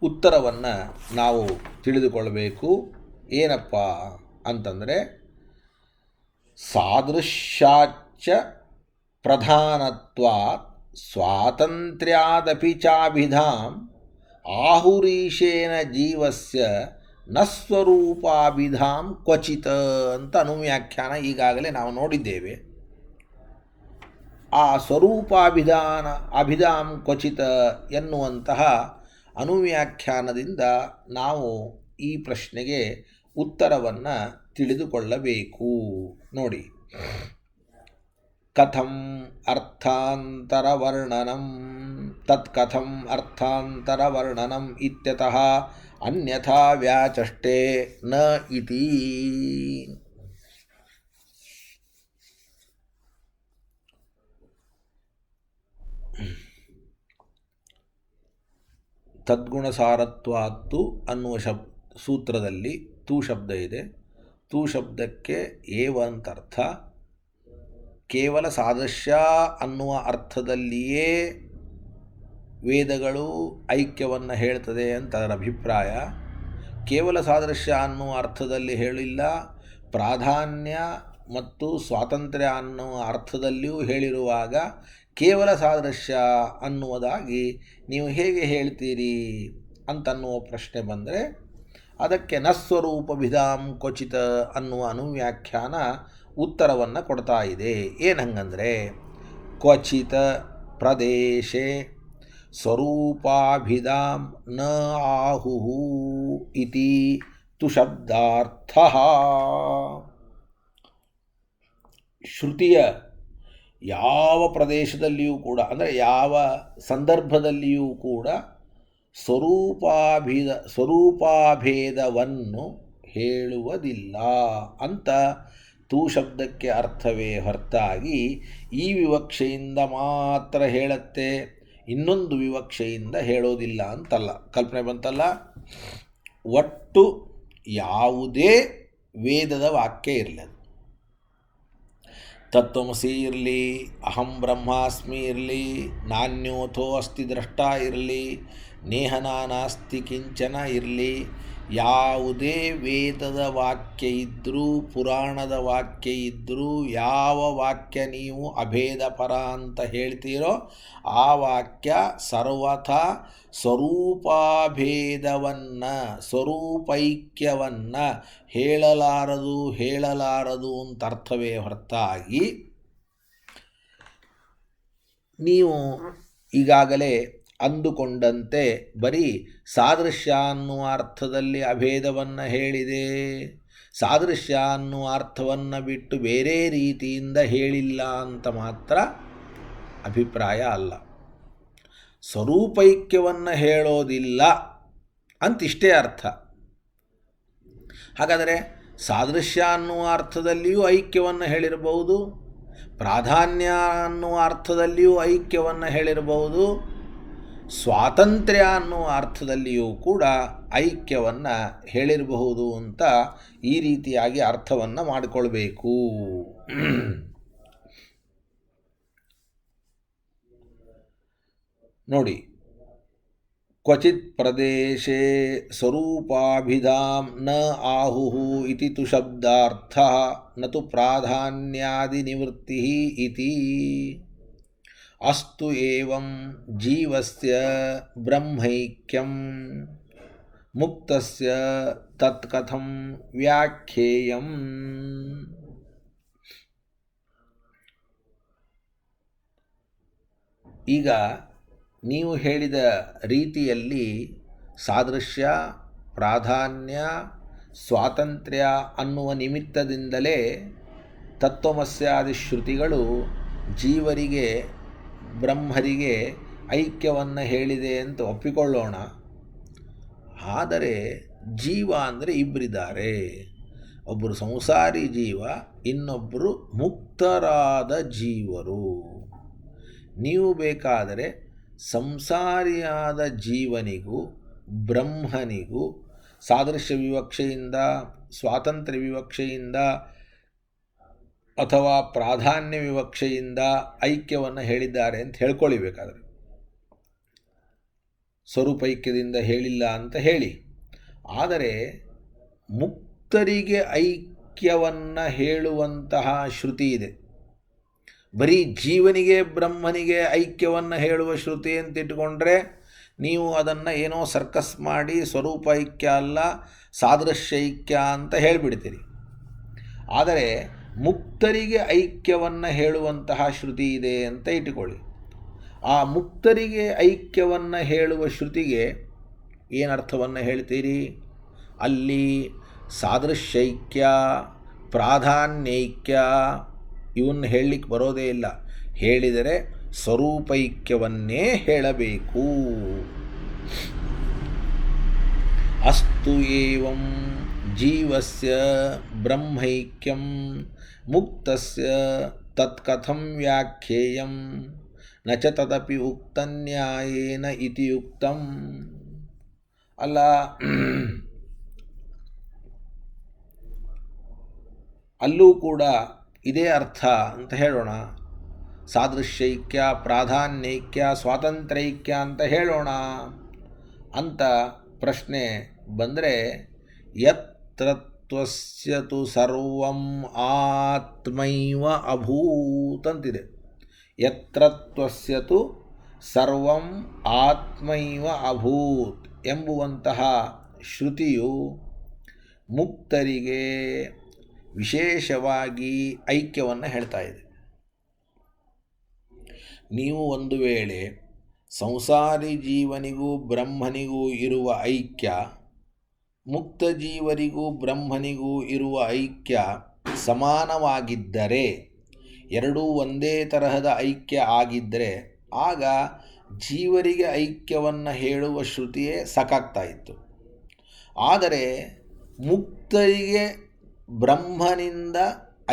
ಉತ್ತರವನ್ನು ನಾವು ತಿಳಿದುಕೊಳ್ಳಬೇಕು. ಏನಪ್ಪ ಅಂತಂದರೆ, ಸಾದೃಶ್ಯಾಚ್ಚ ಪ್ರಧಾನತ್ವಾತ್ ಸ್ವಾತಂತ್ರ್ಯಾದಪಿ ಚಾಭಿಧಾಂ ಆಹುರೀಶೇನ ಜೀವಸ್ಯ ನ ಸ್ವರೂಪಾಭಿಧಾಂ ಕ್ವಚಿತ್ ಅಂತ ಅನುವ್ಯಾಖ್ಯಾನ ಈಗಾಗಲೇ ನಾವು ನೋಡಿದ್ದೇವೆ. ಆ ಅಭಿಧಾಂ ಕ್ವಚಿತ್ ಎನ್ನುವಂತಹ ಅನುವ್ಯಾಖ್ಯಾನದಿಂದ ನಾವು ಈ ಪ್ರಶ್ನೆಗೆ ಉತ್ತರವನ್ನು ತಿಳಿದುಕೊಳ್ಳಬೇಕು. ನೋಡಿ, ಕಥಂ ಅರ್ಥಾಂತರವರ್ಣನಂ ತತ್ಕಥಂ ಅರ್ಥಾಂತರವರ್ಣನಂ ಇತ್ಯತಃ ಅನ್ಯಥಾ ವ್ಯಾಚಷ್ಟೇ ನ ಇತಿ. ತದ್ಗುಣಸಾರತ್ವಾತ್ತು ಅನ್ನುವ ಸೂತ್ರದಲ್ಲಿ ತೂ ಶಬ್ದ ಇದೆ. ತೂ ಶಬ್ದಕ್ಕೆ ಏವ ಅಂತ ಅರ್ಥ. ಕೇವಲ ಸಾದೃಶ್ಯ ಅನ್ನುವ ಅರ್ಥದಲ್ಲಿಯೇ ವೇದಗಳು ಐಕ್ಯವನ್ನು ಹೇಳ್ತದೆ ಅಂತ ಅದರ ಅಭಿಪ್ರಾಯ. ಕೇವಲ ಸಾದೃಶ್ಯ ಅನ್ನುವ ಅರ್ಥದಲ್ಲಿ ಹೇಳಿಲ್ಲ, ಪ್ರಾಧಾನ್ಯ ಮತ್ತು ಸ್ವಾತಂತ್ರ್ಯ ಅನ್ನುವ ಅರ್ಥದಲ್ಲಿಯೂ ಹೇಳಿರುವಾಗ ಕೇವಲ ಸಾದೃಶ್ಯ ಅನ್ನುವುದಾಗಿ ನೀವು ಹೇಗೆ ಹೇಳ್ತೀರಿ ಅಂತನ್ನುವ ಪ್ರಶ್ನೆ ಬಂದರೆ ಅದಕ್ಕೆ ನಸ್ವರೂಪಭಿಧಾಂ ಕ್ವಚಿತ್ ಅನ್ನುವ ಅನುವ್ಯಾಖ್ಯಾನ ಉತ್ತರವನ್ನು ಕೊಡ್ತಾ ಇದೆ. ಏನಂಗಂದರೆ, ಕ್ವಚಿತ್ ಪ್ರದೇಶೆ ಸ್ವರೂಪಾಭಿಧಾಂ ನ ಆಹುಹು ಇತಿ ತು ಶಬ್ದಾರ್ಥಃ. ಶ್ರುತಿಯ ಯಾವ ಪ್ರದೇಶದಲ್ಲಿಯೂ ಕೂಡ, ಅಂದರೆ ಯಾವ ಸಂದರ್ಭದಲ್ಲಿಯೂ ಕೂಡ ಸ್ವರೂಪಾಭೇದವನ್ನು ಹೇಳುವುದಿಲ್ಲ ಅಂತ ತೂ ಶಬ್ದಕ್ಕೆ ಅರ್ಥವೇ ಹೊರತಾಗಿ ಈ ವಿವಕ್ಷೆಯಿಂದ ಮಾತ್ರ ಹೇಳುತ್ತೆ, ಇನ್ನೊಂದು ವಿವಕ್ಷೆಯಿಂದ ಹೇಳೋದಿಲ್ಲ ಅಂತಲ್ಲ. ಕಲ್ಪನೆ ಬಂತಲ್ಲ. ಒಟ್ಟು ಯಾವುದೇ ವೇದದ ವಾಕ್ಯ ಇರಲಿ, ತತ್ವಮಸಿ ಇರಲಿ, ಅಹಂ ಬ್ರಹ್ಮಾಸ್ಮಿ ಇರಲಿ, ನಾನ್ಯೋಥೋ ಅಸ್ತಿ ದ್ರಷ್ಟ ಇರಲಿ, ನೇಹನಾ ನಾಸ್ತಿ ಕಿಂಚನ ಇರಲಿ, ಯಾವುದೇ ವೇದದ ವಾಕ್ಯ ಇದ್ದರೂ, ಪುರಾಣದ ವಾಕ್ಯ ಇದ್ದರೂ, ಯಾವ ವಾಕ್ಯ ನೀವು ಅಭೇದ ಪರ ಅಂತ ಹೇಳ್ತೀರೋ ಆ ವಾಕ್ಯ ಸರ್ವಥಾ ಸ್ವರೂಪಾಭೇದವನ್ನು, ಸ್ವರೂಪೈಕ್ಯವನ್ನು ಹೇಳಲಾರದು ಅಂತ ಅರ್ಥವೇ ಹೊರತಾಗಿ ನೀವು ಈಗಾಗಲೇ ಅಂದುಕೊಂಡಂತೆ ಬರೀ ಸಾದೃಶ್ಯ ಅನ್ನುವ ಅರ್ಥದಲ್ಲಿ ಅಭೇದವನ್ನು ಹೇಳಿದೆ, ಸಾದೃಶ್ಯ ಅನ್ನುವ ಅರ್ಥವನ್ನು ಬಿಟ್ಟು ಬೇರೆ ರೀತಿಯಿಂದ ಹೇಳಿಲ್ಲ ಅಂತ ಮಾತ್ರ ಅಭಿಪ್ರಾಯ ಅಲ್ಲ. ಸ್ವರೂಪೈಕ್ಯವನ್ನು ಹೇಳೋದಿಲ್ಲ ಅಂತಿಷ್ಟೇ ಅರ್ಥ. ಹಾಗಾದರೆ ಸಾದೃಶ್ಯ ಅನ್ನುವ ಅರ್ಥದಲ್ಲಿಯೂ ಐಕ್ಯವನ್ನು ಹೇಳಿರಬಹುದು, ಪ್ರಾಧಾನ್ಯ ಅನ್ನುವ ಅರ್ಥದಲ್ಲಿಯೂ ಐಕ್ಯವನ್ನು ಹೇಳಿರಬಹುದು, ಸ್ವಾತಂತ್ರ್ಯ ಅನ್ನುವ ಅರ್ಥದಲ್ಲಿಯೂ ಕೂಡ ಐಕ್ಯವನ್ನು ಹೇಳಿರಬಹುದು ಅಂತ ಈ ರೀತಿಯಾಗಿ ಅರ್ಥವನ್ನು ಮಾಡಿಕೊಳ್ಬೇಕು. ನೋಡಿ, ಕ್ವಚಿತ್ ಪ್ರದೇಶೇ ಸ್ವರೂಪಾಭಿಧಾಂ ನ ಆಹುಃ ಇತಿ ತು ಶಬ್ದಾರ್ಥಃ ನ ತು ಪ್ರಾಧಾನ್ಯಾದಿನಿವೃತ್ತಿಃ ಇತಿ. ಅಸ್ತು ಏವಂ ಜೀವಸ್ಯ ಬ್ರಹ್ಮೈಕ್ಯಂ ಮುಕ್ತಸ್ಯ ತತ್ಕಥಂ ವ್ಯಾಖ್ಯೇಯಂ. ಈಗ ನೀವು ಹೇಳಿದ ರೀತಿಯಲ್ಲಿ ಸಾದೃಶ್ಯ, ಪ್ರಾಧಾನ್ಯ, ಸ್ವಾತಂತ್ರ್ಯ ಅನ್ನುವ ನಿಮಿತ್ತದಿಂದಲೇ ತತ್ವಮಸ್ಯಾದಿ ಶ್ರುತಿಗಳು ಜೀವರಿಗೆ ಬ್ರಹ್ಮರಿಗೆ ಐಕ್ಯವನ್ನು ಹೇಳಿದೆ ಅಂತ ಒಪ್ಪಿಕೊಳ್ಳೋಣ. ಆದರೆ ಜೀವ ಅಂದರೆ ಇಬ್ಬರಿದ್ದಾರೆ. ಒಬ್ಬರು ಸಂಸಾರಿ ಜೀವ, ಇನ್ನೊಬ್ಬರು ಮುಕ್ತರಾದ ಜೀವರು. ನೀವು ಬೇಕಾದರೆ ಸಂಸಾರಿಯಾದ ಜೀವನಿಗೂ ಬ್ರಹ್ಮನಿಗೂ ಸಾದೃಶ್ಯ ವಿವಕ್ಷೆಯಿಂದ, ಸ್ವಾತಂತ್ರ್ಯ ವಿವಕ್ಷೆಯಿಂದ ಅಥವಾ ಪ್ರಾಧಾನ್ಯ ವಿವಕ್ಷೆಯಿಂದ ಐಕ್ಯವನ್ನು ಹೇಳಿದ್ದಾರೆ ಅಂತ ಹೇಳ್ಕೊಳ್ಳಬೇಕಾದ್ರೆ, ಸ್ವರೂಪೈಕ್ಯದಿಂದ ಹೇಳಿಲ್ಲ ಅಂತ ಹೇಳಿ. ಆದರೆ ಮುಕ್ತರಿಗೆ ಐಕ್ಯವನ್ನು ಹೇಳುವಂತಹ ಶ್ರುತಿ ಇದೆ. ಬರೀ ಜೀವನಿಗೆ ಬ್ರಹ್ಮನಿಗೆ ಐಕ್ಯವನ್ನು ಹೇಳುವ ಶ್ರುತಿ ಅಂತ ಇಟ್ಕೊಂಡ್ರೆ ನೀವು ಅದನ್ನು ಏನೋ ಸರ್ಕಸ್ ಮಾಡಿ ಸ್ವರೂಪ ಐಕ್ಯ ಅಲ್ಲ ಸಾದೃಶ್ಯ ಐಕ್ಯ ಅಂತ ಹೇಳಿಬಿಡ್ತೀರಿ. ಆದರೆ ಮುಕ್ತರಿಗೆ ಐಕ್ಯವನ್ನು ಹೇಳುವಂತಹ ಶ್ರುತಿ ಇದೆ ಅಂತ ಇಟ್ಟುಕೊಳ್ಳಿ. ಆ ಮುಕ್ತರಿಗೆ ಐಕ್ಯವನ್ನು ಹೇಳುವ ಶ್ರುತಿಗೆ ಏನರ್ಥವನ್ನು ಹೇಳ್ತೀರಿ? ಅಲ್ಲಿ ಸಾದೃಶ್ಯೈಕ್ಯ, ಪ್ರಾಧಾನ್ಯೈಕ್ಯ ಇವನ್ನು ಹೇಳಲಿಕ್ಕೆ ಬರೋದೇ ಇಲ್ಲ. ಹೇಳಿದರೆ ಸ್ವರೂಪೈಕ್ಯವನ್ನೇ ಹೇಳಬೇಕು. ಅಸ್ತು ಏವಂ ಜೀವಸ್ಯ ಬ್ರಹ್ಮೈಕ್ಯಂ ಮುಕ್ತಸ್ಯ ತತ್ಕಥಂ ವ್ಯಾಖ್ಯೇಯಂ ನ ಚ ತದಪಿ ಉಕ್ತನ್ಯಾಯೇನ ಇತಿ ಉಕ್ತಂ. ಅಲ್ಲ, ಅಲ್ಲೂ ಕೂಡ ಇದೇ ಅರ್ಥ ಅಂತ ಹೇಳೋಣ. ಸಾದೃಶ್ಯೈಕ್ಯ, ಪ್ರಾಧಾನ್ಯೈಕ್ಯ, ಸ್ವಾತಂತ್ರ್ಯೈಕ್ಯ ಅಂತ ಹೇಳೋಣ ಅಂತ ಪ್ರಶ್ನೆ ಬಂದರೆ, ಯತ್ರತ್ವಸ್ಯ ತು ಸರ್ವಂ ಆತ್ಮೈವ ಅಭೂತ್ ಅಂತಿದೆ. ಯತ್ರತ್ವಸ್ಯ ತು ಸರ್ವಂ ಆತ್ಮೈವ ಅಭೂತ್ ಎಂಬುವಂತಹ ಶ್ರುತಿಯು ಮುಕ್ತರಿಗೆ ವಿಶೇಷವಾಗಿ ಐಕ್ಯವನ್ನು ಹೇಳ್ತಾ ಇದೆ. ನೀವು ಒಂದು ವೇಳೆ ಸಂಸಾರಿ ಜೀವನಿಗೂ ಬ್ರಹ್ಮನಿಗೂ ಇರುವ ಐಕ್ಯ, ಮುಕ್ತ ಜೀವರಿಗೂ ಬ್ರಹ್ಮನಿಗೂ ಇರುವ ಐಕ್ಯ ಸಮಾನವಾಗಿದ್ದರೆ, ಎರಡೂ ಒಂದೇ ತರಹದ ಐಕ್ಯ ಆಗಿದ್ದರೆ ಆಗ ಜೀವರಿಗೆ ಐಕ್ಯವನ್ನು ಹೇಳುವ ಶ್ರುತಿಯೇ ಸಾಕಾಗ್ತಾ ಇತ್ತು. ಆದರೆ ಮುಕ್ತರಿಗೆ ಬ್ರಹ್ಮನಿಂದ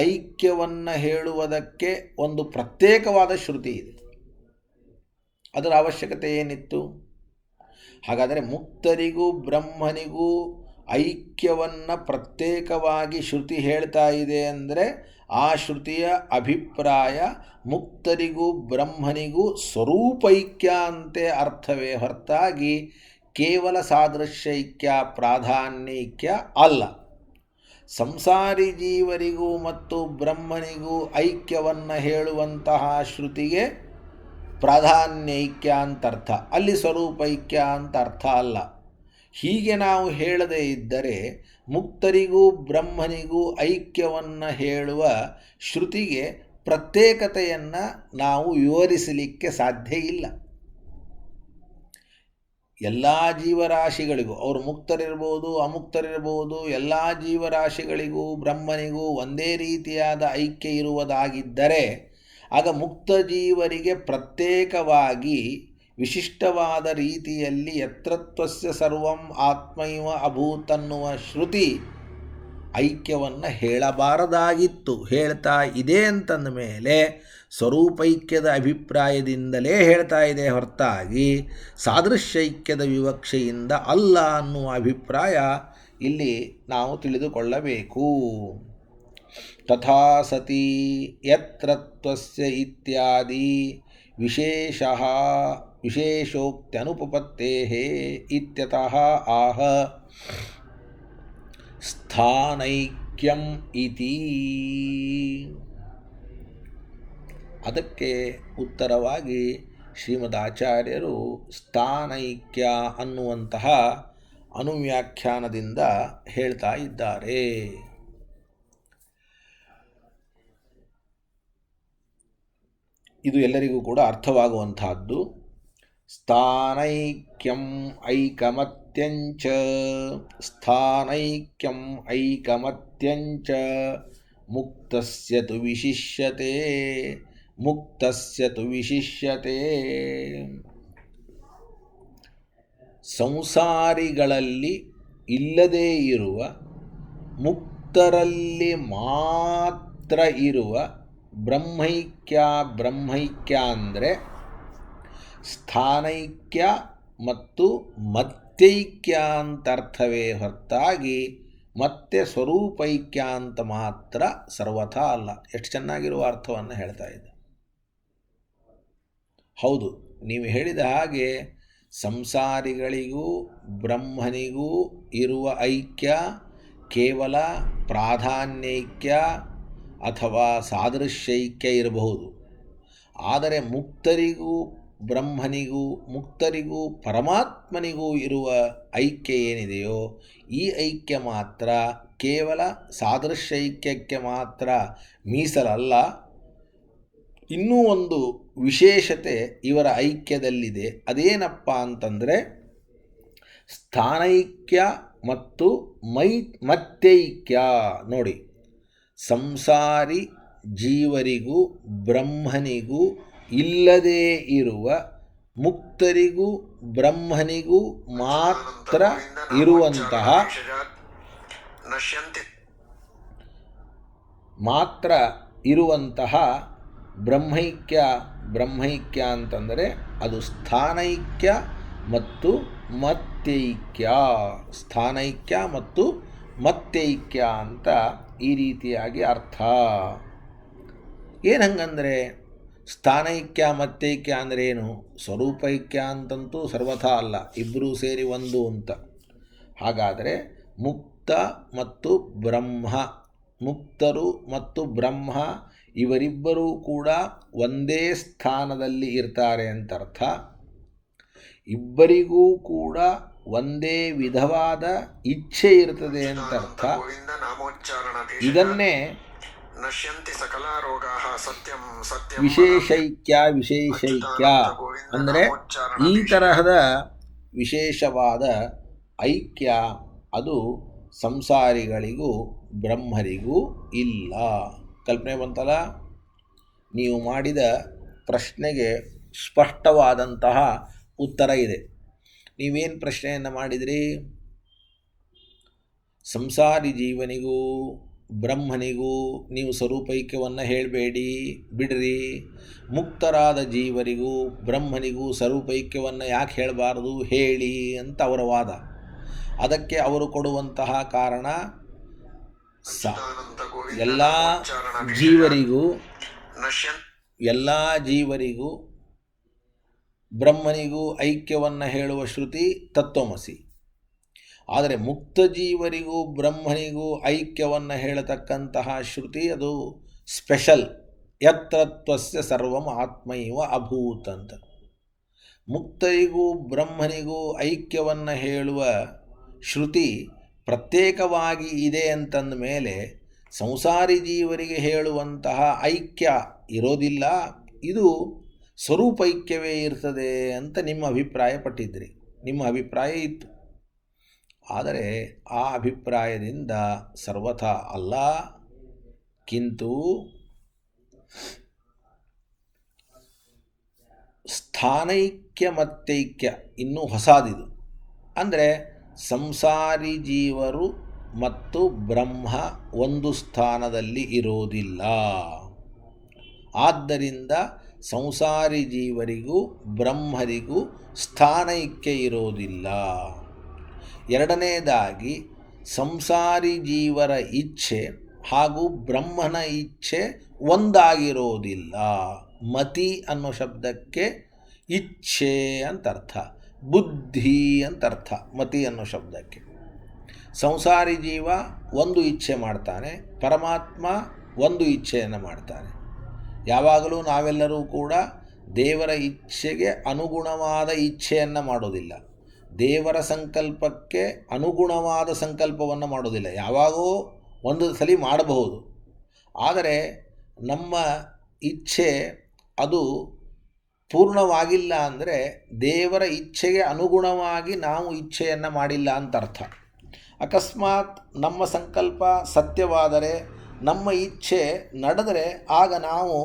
ಐಕ್ಯವನ್ನು ಹೇಳುವುದಕ್ಕೆ ಒಂದು ಪ್ರತ್ಯೇಕವಾದ ಶ್ರುತಿ ಇದೆ. ಅದರ ಅವಶ್ಯಕತೆ ಏನಿತ್ತು? ಹಾಗಾದರೆ ಮುಕ್ತರಿಗೂ ಬ್ರಹ್ಮನಿಗೂ ಐಕ್ಯವನ್ನು ಪ್ರತ್ಯೇಕವಾಗಿ ಶ್ರುತಿ ಹೇಳ್ತಾ ಇದೆ ಅಂದರೆ ಆ ಶ್ರುತಿಯ ಅಭಿಪ್ರಾಯ ಮುಕ್ತರಿಗೂ ಬ್ರಹ್ಮನಿಗೂ ಸ್ವರೂಪೈಕ್ಯ ಅಂತೆ ಅರ್ಥವೇ ಹೊರತಾಗಿ ಕೇವಲ ಸಾದೃಶ್ಯೈಕ್ಯ, ಪ್ರಾಧಾನ್ಯೈಕ್ಯ ಅಲ್ಲ. ಸಂಸಾರಿ ಜೀವರಿಗೂ ಮತ್ತು ಬ್ರಹ್ಮನಿಗೂ ಐಕ್ಯವನ್ನು ಹೇಳುವಂತಹ ಶ್ರುತಿಗೆ ಪ್ರಾಧಾನ್ಯೈಕ್ಯ ಅಂತ ಅರ್ಥ, ಅಲ್ಲಿ ಸ್ವರೂಪೈಕ್ಯ ಅಂತ ಅರ್ಥ ಅಲ್ಲ. ಹೀಗೆ ನಾವು ಹೇಳದೇ ಇದ್ದರೆ ಮುಕ್ತರಿಗೂ ಬ್ರಹ್ಮನಿಗೂ ಐಕ್ಯವನ್ನು ಹೇಳುವ ಶ್ರುತಿಗೆ ಪ್ರತ್ಯೇಕತೆಯನ್ನು ನಾವು ವಿವರಿಸಲಿಕ್ಕೆ ಸಾಧ್ಯ ಇಲ್ಲ. ಎಲ್ಲ ಜೀವರಾಶಿಗಳಿಗೂ, ಅವರು ಮುಕ್ತರಿರ್ಬೋದು ಅಮುಕ್ತರಿರ್ಬೋದು, ಎಲ್ಲ ಜೀವರಾಶಿಗಳಿಗೂ ಬ್ರಹ್ಮನಿಗೂ ಒಂದೇ ರೀತಿಯಾದ ಐಕ್ಯ ಇರುವುದಾಗಿದ್ದರೆ ಆಗ ಮುಕ್ತ ಜೀವರಿಗೆ ಪ್ರತ್ಯೇಕವಾಗಿ ವಿಶಿಷ್ಟವಾದ ರೀತಿಯಲ್ಲಿ ಯತ್ರತ್ವಸ್ಯ ಸರ್ವಂ ಆತ್ಮೈವ ಅಭೂತ್ ಅನ್ನುವ ಶ್ರುತಿ ಐಕ್ಯವನ್ನು ಹೇಳಬಾರದಾಗಿತ್ತು. ಹೇಳ್ತಾ ಇದೆ ಅಂತಂದ ಮೇಲೆ ಸ್ವರೂಪೈಕ್ಯದ ಅಭಿಪ್ರಾಯದಿಂದಲೇ ಹೇಳ್ತಾ ಇದೆ ಹೊರತಾಗಿ ಸಾದೃಶ್ಯೈಕ್ಯದ ವಿವಕ್ಷೆಯಿಂದ ಅಲ್ಲ ಅನ್ನುವ ಅಭಿಪ್ರಾಯ ಇಲ್ಲಿ ನಾವು ತಿಳಿದುಕೊಳ್ಳಬೇಕು. ತಥಾ ಸತಿ ಯತ್ರತ್ವಸ್ಯ ಇತ್ಯಾದಿ ವಿಶೇಷಃ ವಿಶೇಷೋಕ್ತ್ಯನುಪಪತ್ತೇಃ ಇತ್ಯತಃ ಆಹ ಸ್ಥಾನೈಕ್ಯಂ ಇತಿ. ಅದಕ್ಕೆ ಉತ್ತರವಾಗಿ ಶ್ರೀಮದ್ ಆಚಾರ್ಯರು ಸ್ಥಾನೈಕ್ಯ ಅನ್ನುವಂತಹ ಅನುವ್ಯಾಖ್ಯಾನದಿಂದ ಹೇಳ್ತಾ ಇದ್ದಾರೆ. ಇದು ಎಲ್ಲರಿಗೂ ಕೂಡ ಅರ್ಥವಾಗುವಂತಹದ್ದು. ಸ್ಥಾನೈಕ್ಯಂ ಐಕಮತ್ಯಂಚ, ಸ್ಥಾನೈಕ್ಯಂ ಐಕಮತ್ಯಂಚ ಮುಕ್ತಸ್ಯ ತು ವಿಶಿಷ್ಯತೆ, ಮುಕ್ತಸ್ಯ ತು ವಿಶಿಷ್ಯತೆ. ಸಂಸಾರಿಗಳಲ್ಲಿ ಇಲ್ಲದೇ ಇರುವ, ಮುಕ್ತರಲ್ಲಿ ಮಾತ್ರ ಇರುವ ಬ್ರಹ್ಮೈಕ್ಯ. ಬ್ರಹ್ಮೈಕ್ಯ ಅಂದರೆ ಸ್ಥಾನೈಕ್ಯ ಮತ್ತು ಮತ್ತೈಕ್ಯ ಅಂತ ಅರ್ಥವೇ ಹೊರತಾಗಿ ಮತ್ತೆ ಸ್ವರೂಪೈಕ್ಯ ಅಂತ ಮಾತ್ರ ಸರ್ವಥಾ ಅಲ್ಲ. ಎಷ್ಟು ಚೆನ್ನಾಗಿರುವ ಅರ್ಥವನ್ನು ಹೇಳ್ತಾ ಇದ್ದೆ. ಹೌದು, ನೀವು ಹೇಳಿದ ಹಾಗೆ ಸಂಸಾರಿಗಳಿಗೂ ಬ್ರಹ್ಮನಿಗೂ ಇರುವ ಐಕ್ಯ ಕೇವಲ ಪ್ರಾಧಾನ್ಯೈಕ್ಯ ಅಥವಾ ಸಾದೃಶ್ಯೈಕ್ಯ ಇರಬಹುದು. ಆದರೆ ಮುಕ್ತರಿಗೂ ಬ್ರಹ್ಮನಿಗೂ, ಮುಕ್ತರಿಗೂ ಪರಮಾತ್ಮನಿಗೂ ಇರುವ ಐಕ್ಯ ಏನಿದೆಯೋ ಈ ಐಕ್ಯ ಮಾತ್ರ ಕೇವಲ ಸಾದೃಶ್ಯೈಕ್ಯಕ್ಕೆ ಮಾತ್ರ ಮೀಸಲಲ್ಲ. ಇನ್ನೂ ಒಂದು ವಿಶೇಷತೆ ಇವರ ಐಕ್ಯದಲ್ಲಿದೆ. ಅದೇನಪ್ಪ ಅಂತಂದರೆ ಸ್ಥಾನೈಕ್ಯ ಮತ್ತು ಮತ್ತೈಕ್ಯ. ನೋಡಿ, ಸಂಸಾರಿ ಜೀವರಿಗೂ ಬ್ರಹ್ಮನಿಗೂ ಇಲ್ಲದೇ ಇರುವ, ಮುಕ್ತರಿಗೂ ಬ್ರಹ್ಮನಿಗೂ ಮಾತ್ರ ಇರುವಂತಹ, ಬ್ರಹ್ಮೈಕ್ಯ. ಬ್ರಹ್ಮೈಕ್ಯ ಅಂತಂದರೆ ಅದು ಸ್ಥಾನೈಕ್ಯ ಮತ್ತು ಮತ್ತೈಕ್ಯ. ಸ್ಥಾನೈಕ್ಯ ಮತ್ತು ಮತ್ತೈಕ್ಯ ಅಂತ ಈ ರೀತಿಯಾಗಿ ಅರ್ಥ. ಏನು ಹಂಗಂದರೆ ಸ್ಥಾನೈಕ್ಯ ಮತ್ತೈಕ್ಯ ಅಂದರೆ ಏನು? ಸ್ವರೂಪೈಕ್ಯ ಅಂತಂತೂ ಸರ್ವಥಾ ಅಲ್ಲ, ಇಬ್ಬರೂ ಸೇರಿ ಒಂದು ಅಂತ. ಹಾಗಾದರೆ ಮುಕ್ತ ಮತ್ತು ಬ್ರಹ್ಮ, ಮುಕ್ತರು ಮತ್ತು ಬ್ರಹ್ಮ ಇವರಿಬ್ಬರೂ ಕೂಡ ಒಂದೇ ಸ್ಥಾನದಲ್ಲಿ ಇರ್ತಾರೆ ಅಂತ ಅರ್ಥ. ಇಬ್ಬರಿಗೂ ಕೂಡ ಒಂದೇ ವಿಧವಾದ ಇಚ್ಛೆ ಇರ್ತದೆ ಅಂತ ಅರ್ಥ. ಇದನ್ನೇ ವಿಶೇಷೈಕ್ಯ ಅಂದರೆ ಈ ತರಹದ ವಿಶೇಷವಾದ ಐಕ್ಯ ಅದು ಸಂಸಾರಿಗಳಿಗೂ ಬ್ರಹ್ಮರಿಗೂ ಇಲ್ಲ. ಕಲ್ಪನೆ ಬಂತಲ್ಲ? ನೀವು ಮಾಡಿದ ಪ್ರಶ್ನೆಗೆ ಸ್ಪಷ್ಟವಾದಂತಹ ಉತ್ತರ ಇದೆ. ನೀವೇನು ಪ್ರಶ್ನೆಯನ್ನು ಮಾಡಿದ್ರಿ? ಸಂಸಾರಿ ಜೀವನಿಗೂ ಬ್ರಹ್ಮನಿಗೂ ನೀವು ಸ್ವರೂಪೈಕ್ಯವನ್ನು ಹೇಳಬೇಡಿ, ಬಿಡ್ರಿ. ಮುಕ್ತರಾದ ಜೀವರಿಗೂ ಬ್ರಹ್ಮನಿಗೂ ಸ್ವರೂಪೈಕ್ಯವನ್ನು ಯಾಕೆ ಹೇಳಬಾರದು, ಹೇಳಿ ಅಂತ ಅವರ ವಾದ. ಅದಕ್ಕೆ ಅವರು ಕೊಡುವಂತಹ ಕಾರಣ, ಎಲ್ಲ ಜೀವರಿಗೂ ಬ್ರಹ್ಮನಿಗೂ ಐಕ್ಯವನ್ನು ಹೇಳುವ ಶ್ರುತಿ ತತ್ವಮಸಿ. ಆದರೆ ಮುಕ್ತ ಜೀವರಿಗೂ ಬ್ರಹ್ಮನಿಗೂ ಐಕ್ಯವನ್ನು ಹೇಳತಕ್ಕಂತಹ ಶ್ರುತಿ ಅದು ಸ್ಪೆಷಲ್. ಯತ್ರತ್ವಸ್ಯ ಸರ್ವಂ ಆತ್ಮೈವ ಅಭೂತ್ ಅಂತ. ಮುಕ್ತರಿಗೂ ಬ್ರಹ್ಮನಿಗೂ ಐಕ್ಯವನ್ನು ಹೇಳುವ ಶ್ರುತಿ ಪ್ರತ್ಯೇಕವಾಗಿ ಇದೆ ಅಂತಂದ ಮೇಲೆ ಸಂಸಾರಿ ಜೀವರಿಗೆ ಹೇಳುವಂತಹ ಐಕ್ಯ ಇರೋದಿಲ್ಲ, ಇದು ಸ್ವರೂಪೈಕ್ಯವೇ ಇರ್ತದೆ ಅಂತ ನಿಮ್ಮ ಅಭಿಪ್ರಾಯ ಪಟ್ಟಿದ್ರಿ. ನಿಮ್ಮ ಅಭಿಪ್ರಾಯ ಇತ್ತು. ಆದರೆ ಆ ಅಭಿಪ್ರಾಯದಿಂದ ಸರ್ವಥಾ ಅಲ್ಲ. ಕಿಂತು ಸ್ಥಾನೈಕ್ಯ ಮತ್ತೈಕ್ಯ ಇನ್ನೂ ಹೊಸದಿದು. ಅಂದರೆ ಸಂಸಾರಿ ಜೀವರು ಮತ್ತು ಬ್ರಹ್ಮ ಒಂದು ಸ್ಥಾನದಲ್ಲಿ ಇರೋದಿಲ್ಲ. ಆದ್ದರಿಂದ ಸಂಸಾರಿ ಜೀವರಿಗೂ ಬ್ರಹ್ಮರಿಗೂ ಸ್ಥಾನೈಕ್ಯ ಇರೋದಿಲ್ಲ. ಎರಡನೇದಾಗಿ ಸಂಸಾರಿ ಜೀವರ ಇಚ್ಛೆ ಹಾಗೂ ಬ್ರಹ್ಮನ ಇಚ್ಛೆ ಒಂದಾಗಿರೋದಿಲ್ಲ. ಮತಿ ಅನ್ನೋ ಶಬ್ದಕ್ಕೆ ಇಚ್ಛೆ ಅಂತ ಅರ್ಥ, ಬುದ್ಧಿ ಅಂತ ಅರ್ಥ ಮತಿ ಅನ್ನೋ ಶಬ್ದಕ್ಕೆ. ಸಂಸಾರಿ ಜೀವ ಒಂದು ಇಚ್ಛೆ ಮಾಡ್ತಾನೆ, ಪರಮಾತ್ಮ ಒಂದು ಇಚ್ಛೆಯನ್ನು ಮಾಡ್ತಾನೆ. ಯಾವಾಗಲೂ ನಾವೆಲ್ಲರೂ ಕೂಡ ದೇವರ ಇಚ್ಛೆಗೆ ಅನುಗುಣವಾದ ಇಚ್ಛೆಯನ್ನು ಮಾಡೋದಿಲ್ಲ, ದೇವರ ಸಂಕಲ್ಪಕ್ಕೆ ಅನುಗುಣವಾದ ಸಂಕಲ್ಪವನ್ನು ಮಾಡೋದಿಲ್ಲ. ಯಾವಾಗೋ ಒಂದು ಸಲ ಮಾಡಬಹುದು, ಆದರೆ ನಮ್ಮ ಇಚ್ಛೆ ಅದು ಪೂರ್ಣವಾಗಿಲ್ಲ ಅಂದರೆ ದೇವರ ಇಚ್ಛೆಗೆ ಅನುಗುಣವಾಗಿ ನಾವು ಇಚ್ಛೆಯನ್ನು ಮಾಡಿಲ್ಲ ಅಂತ ಅರ್ಥ. ಅಕಸ್ಮಾತ್ ನಮ್ಮ ಸಂಕಲ್ಪ ಸತ್ಯವಾದರೆ, ನಮ್ಮ ಇಚ್ಛೆ ನಡೆದರೆ, ಆಗ ನಾವು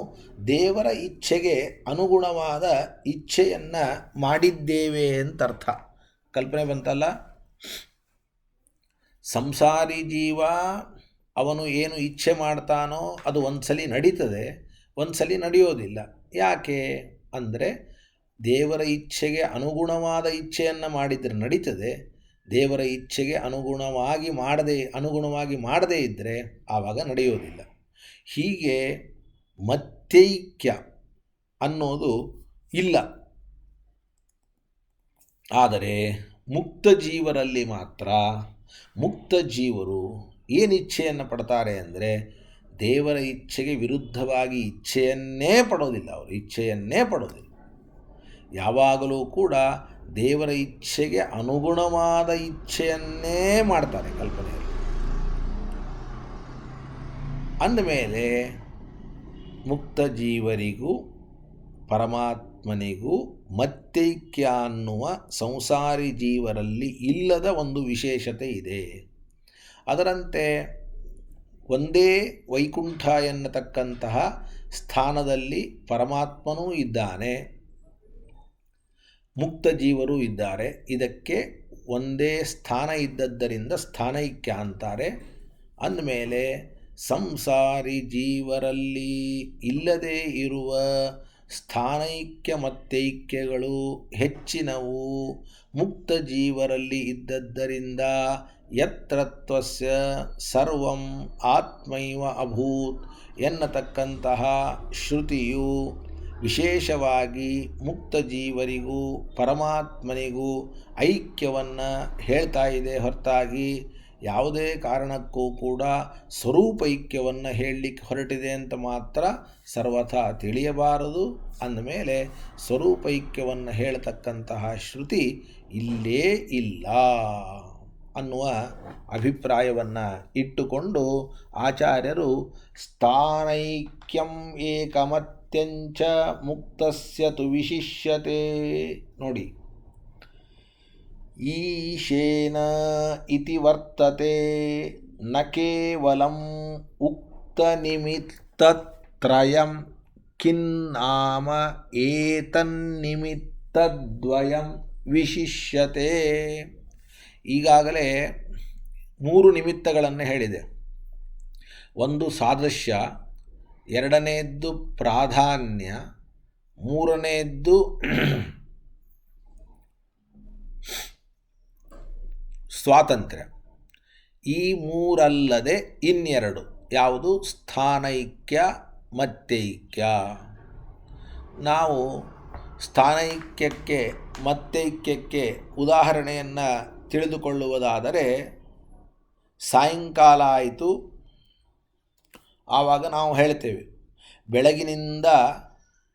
ದೇವರ ಇಚ್ಛೆಗೆ ಅನುಗುಣವಾದ ಇಚ್ಛೆಯನ್ನು ಮಾಡಿದ್ದೇವೆ ಅಂತ ಅರ್ಥ. ಕಲ್ಪನೆ ಬಂತಲ್ಲ? ಸಂಸಾರಿ ಜೀವ ಅವನು ಏನು ಇಚ್ಛೆ ಮಾಡ್ತಾನೋ ಅದು ಒಂದು ಸಲ ನಡೀತದೆ, ಒಂದು ಸಲ ನಡೆಯೋದಿಲ್ಲ. ಯಾಕೆ ಅಂದರೆ ದೇವರ ಇಚ್ಛೆಗೆ ಅನುಗುಣವಾದ ಇಚ್ಛೆಯನ್ನು ಮಾಡಿದರೆ ನಡೀತದೆ, ದೇವರ ಇಚ್ಛೆಗೆ ಅನುಗುಣವಾಗಿ ಮಾಡದೇ ಇದ್ದರೆ ಆವಾಗ ನಡೆಯೋದಿಲ್ಲ. ಹೀಗೆ ಮತ್ತೈಕ್ಯ ಅನ್ನೋದು ಇಲ್ಲ. ಆದರೆ ಮುಕ್ತ ಜೀವರಲ್ಲಿ ಮಾತ್ರ, ಮುಕ್ತ ಜೀವರು ಏನು ಇಚ್ಛೆಯನ್ನು ಪಡ್ತಾರೆ ಅಂದರೆ ದೇವರ ಇಚ್ಛೆಗೆ ವಿರುದ್ಧವಾಗಿ ಇಚ್ಛೆಯನ್ನೇ ಪಡೋದಿಲ್ಲ. ಅವರು ಇಚ್ಛೆಯನ್ನೇ ಪಡೋದಿಲ್ಲ. ಯಾವಾಗಲೂ ಕೂಡ ದೇವರ ಇಚ್ಛೆಗೆ ಅನುಗುಣವಾದ ಇಚ್ಛೆಯನ್ನೇ ಮಾಡ್ತಾರೆ ಕಲ್ಪನೆಯಲ್ಲಿ. ಅಂದಮೇಲೆ ಮುಕ್ತ ಜೀವರಿಗೂ ಪರಮಾತ್ಮನಿಗೂ ಮತ್ತೈಕ್ಯ ಅನ್ನುವ ಸಂಸಾರಿ ಜೀವರಲ್ಲಿ ಇಲ್ಲದ ಒಂದು ವಿಶೇಷತೆ ಇದೆ. ಅದರಂತೆ ಒಂದೇ ವೈಕುಂಠ ಎನ್ನತಕ್ಕಂತಹ ಸ್ಥಾನದಲ್ಲಿ ಪರಮಾತ್ಮನೂ ಇದ್ದಾನೆ, ಮುಕ್ತ ಜೀವರು ಇದ್ದಾರೆ. ಇದಕ್ಕೆ ಒಂದೇ ಸ್ಥಾನ ಇದ್ದದ್ದರಿಂದ ಸ್ಥಾನೈಕ್ಯ ಅಂತಾರೆ. ಅಂದಮೇಲೆ ಸಂಸಾರಿ ಜೀವರಲ್ಲಿ ಇಲ್ಲದೇ ಇರುವ ಸ್ಥಾನೈಕ್ಯ ಮತ್ತೈಕ್ಯಗಳು ಹೆಚ್ಚಿನವು ಮುಕ್ತ ಜೀವರಲ್ಲಿ ಇದ್ದದ್ದರಿಂದ ಯತ್ರತ್ವಸ್ಯ ಸರ್ವಂ ಆತ್ಮೈವ ಅಭೂತ್ ಎನ್ನತಕ್ಕಂತಹ ಶ್ರುತಿಯು ವಿಶೇಷವಾಗಿ ಮುಕ್ತ ಜೀವರಿಗೂ ಪರಮಾತ್ಮನಿಗೂ ಐಕ್ಯವನ್ನು ಹೇಳ್ತಾ ಇದೆ ಹೊರತಾಗಿ ಯಾವುದೇ ಕಾರಣಕ್ಕೂ ಕೂಡ ಸ್ವರೂಪೈಕ್ಯವನ್ನು ಹೇಳಲಿಕ್ಕೆ ಹೊರಟಿದೆ ಅಂತ ಮಾತ್ರ ಸರ್ವಥಾ ತಿಳಿಯಬಾರದು. ಅಂದಮೇಲೆ ಸ್ವರೂಪೈಕ್ಯವನ್ನು ಹೇಳ್ತಕ್ಕಂತಹ ಶ್ರುತಿ ಇಲ್ಲೇ ಇಲ್ಲ ಅನ್ನುವ ಅಭಿಪ್ರಾಯವನ್ನು ಇಟ್ಟುಕೊಂಡು ಆಚಾರ್ಯರು ಸ್ಥಾನೈಕ್ಯಂ ಏಕಮತ್ಯಂಚ ಮುಕ್ತಸ್ಯ ತು ವಿಶಿಷ್ಯತೆ ನೋಡಿ, ಈಶೇನ ಇತಿ ವರ್ತತೆ ನ ಕೇವಲಂ ಉಕ್ತನಿಮಿತ್ತತ್ರಯಂ ಕಿನ್ನಾಮ ಏತನ್ನಿಮಿತ್ತದ್ವಯಂ ವಿಶಿಷ್ಯತೆ. ಈಗಾಗಲೇ 3 ನಿಮಿತ್ತಗಳನ್ನು ಹೇಳಿದೆ. ಒಂದು ಸಾದೃಶ್ಯ, ಎರಡನೆಯದ್ದು ಪ್ರಾಧಾನ್ಯ, ಮೂರನೆಯದ್ದು ಸ್ವಾತಂತ್ರ್ಯ. ಈ ಮೂರಲ್ಲದೆ ಇನ್ನೆರಡು ಯಾವುದು? ಸ್ಥಾನೈಕ್ಯ ಮತ್ತೈಕ್ಯ. ನಾವು ಸ್ಥಾನೈಕ್ಯಕ್ಕೆ ಮತ್ತೈಕ್ಯಕ್ಕೆ ಉದಾಹರಣೆಯನ್ನು ತಿಳಿದುಕೊಳ್ಳುವುದಾದರೆ, ಸಾಯಂಕಾಲ ಆಯಿತು, ಆವಾಗ ನಾವು ಹೇಳ್ತೇವೆ ಬೆಳಗಿನಿಂದ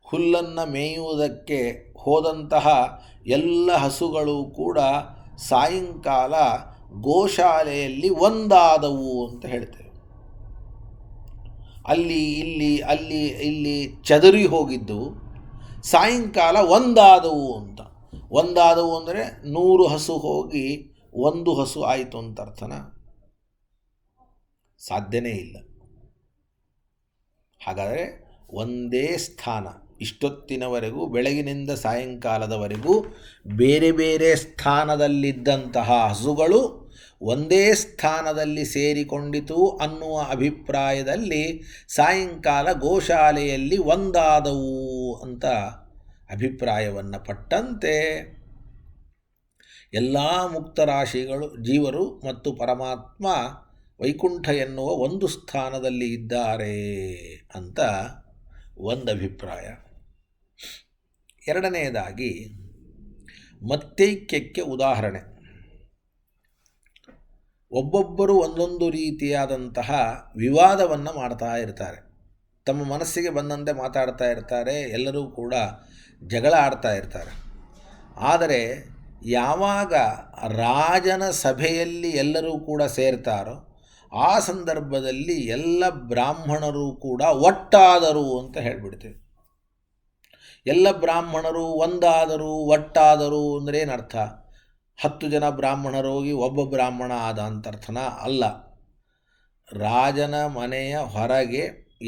ಹುಲ್ಲನ್ನು ಮೇಯುವುದಕ್ಕೆ ಹೋದಂತಹ ಎಲ್ಲ ಹಸುಗಳು ಕೂಡ ಸಾಯಂಕಾಲ ಗೋಶಾಲೆಯಲ್ಲಿ ಒಂದಾದವು ಅಂತ ಹೇಳ್ತೇವೆ. ಅಲ್ಲಿ ಇಲ್ಲಿ ಚದರಿ ಹೋಗಿದ್ದು ಸಾಯಂಕಾಲ ಒಂದಾದವು ಅಂತ. ಒಂದಾದವು ಅಂದರೆ 100 ಹಸು ಹೋಗಿ 1 ಹಸು ಆಯಿತು ಅಂತ ಅರ್ಥನ? ಸಾಧ್ಯನೇ ಇಲ್ಲ. ಹಾಗಾದರೆ ಒಂದೇ ಸ್ಥಾನ, ಇಷ್ಟೊತ್ತಿನವರೆಗೂ ಬೆಳಗಿನಿಂದ ಸಾಯಂಕಾಲದವರೆಗೂ ಬೇರೆ ಬೇರೆ ಸ್ಥಾನದಲ್ಲಿದ್ದಂತಹ ಹಸುಗಳು ಒಂದೇ ಸ್ಥಾನದಲ್ಲಿ ಸೇರಿಕೊಂಡಿತು ಅನ್ನುವ ಅಭಿಪ್ರಾಯದಲ್ಲಿ ಸಾಯಂಕಾಲ ಗೋಶಾಲೆಯಲ್ಲಿ ಒಂದಾದವು ಅಂತ ಅಭಿಪ್ರಾಯವನ್ನು ಪಟ್ಟಂತೆ ಎಲ್ಲ ಮುಕ್ತರಾಶಿಗಳು ಜೀವರು ಮತ್ತು ಪರಮಾತ್ಮ ವೈಕುಂಠ ಎನ್ನುವ ಒಂದು ಸ್ಥಾನದಲ್ಲಿ ಇದ್ದಾರೆ ಅಂತ ಒಂದು ಅಭಿಪ್ರಾಯ. ಎರಡನೆಯದಾಗಿ ಮತ್ತೈಕ್ಯಕ್ಕೆ ಉದಾಹರಣೆ. ಒಬ್ಬೊಬ್ಬರು ಒಂದೊಂದು ರೀತಿಯಾದಂತಹ ವಿವಾದವನ್ನು ಮಾಡ್ತಾ ಇರ್ತಾರೆ, ತಮ್ಮ ಮನಸ್ಸಿಗೆ ಬಂದಂತೆ ಮಾತಾಡ್ತಾ ಇರ್ತಾರೆ, ಎಲ್ಲರೂ ಕೂಡ ಜಗಳ ಆಡ್ತಾ ಇರ್ತಾರೆ. ಆದರೆ ಯಾವಾಗ ರಾಜನ ಸಭೆಯಲ್ಲಿ ಎಲ್ಲರೂ ಕೂಡ ಸೇರ್ತಾರೋ ಆ ಸಂದರ್ಭದಲ್ಲಿ ಎಲ್ಲ ಬ್ರಾಹ್ಮಣರು ಕೂಡ ಒಟ್ಟಾದರು ಅಂತ ಹೇಳಿಬಿಡ್ತೀವಿ. ಎಲ್ಲ ಬ್ರಾಹ್ಮಣರು ಒಂದಾದರು, ಒಟ್ಟಾದರು ಅಂದರೆ ಏನರ್ಥ? 10 ಜನ ಬ್ರಾಹ್ಮಣರು ಹೋಗಿ ಒಬ್ಬ ಬ್ರಾಹ್ಮಣ ಆದ ಅಂತರ್ಥನ ಅಲ್ಲ. ರಾಜನ ಮನೆಯ ಹೊರಗೆ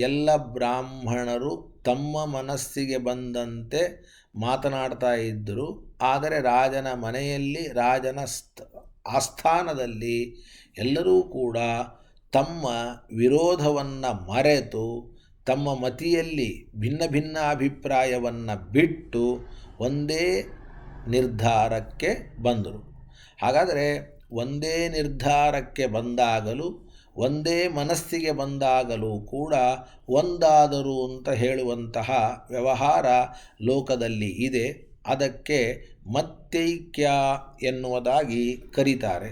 ಎಲ್ಲ ಬ್ರಾಹ್ಮಣರು ತಮ್ಮ ಮನಸ್ಸಿಗೆ ಬಂದಂತೆ ಮಾತನಾಡ್ತಾ ಇದ್ದರು. ಆದರೆ ರಾಜನ ಮನೆಯಲ್ಲಿ, ರಾಜನ ಆಸ್ಥಾನದಲ್ಲಿ ಎಲ್ಲರೂ ಕೂಡ ತಮ್ಮ ವಿರೋಧವನ್ನು ಮರೆತು ತಮ್ಮ ಮತಿಯಲ್ಲಿ ಭಿನ್ನ ಭಿನ್ನ ಅಭಿಪ್ರಾಯವನ್ನು ಬಿಟ್ಟು ಒಂದೇ ನಿರ್ಧಾರಕ್ಕೆ ಬಂದರು. ಹಾಗಾದರೆ ಒಂದೇ ನಿರ್ಧಾರಕ್ಕೆ ಬಂದಾಗಲೂ, ಒಂದೇ ಮನಸ್ಸಿಗೆ ಬಂದಾಗಲೂ ಕೂಡ ಒಂದಾದರು ಅಂತ ಹೇಳುವಂತಹ ವ್ಯವಹಾರ ಲೋಕದಲ್ಲಿ ಇದೆ. ಅದಕ್ಕೆ ಮತ್ತೈಕ್ಯ ಎನ್ನುವುದಾಗಿ ಕರೀತಾರೆ.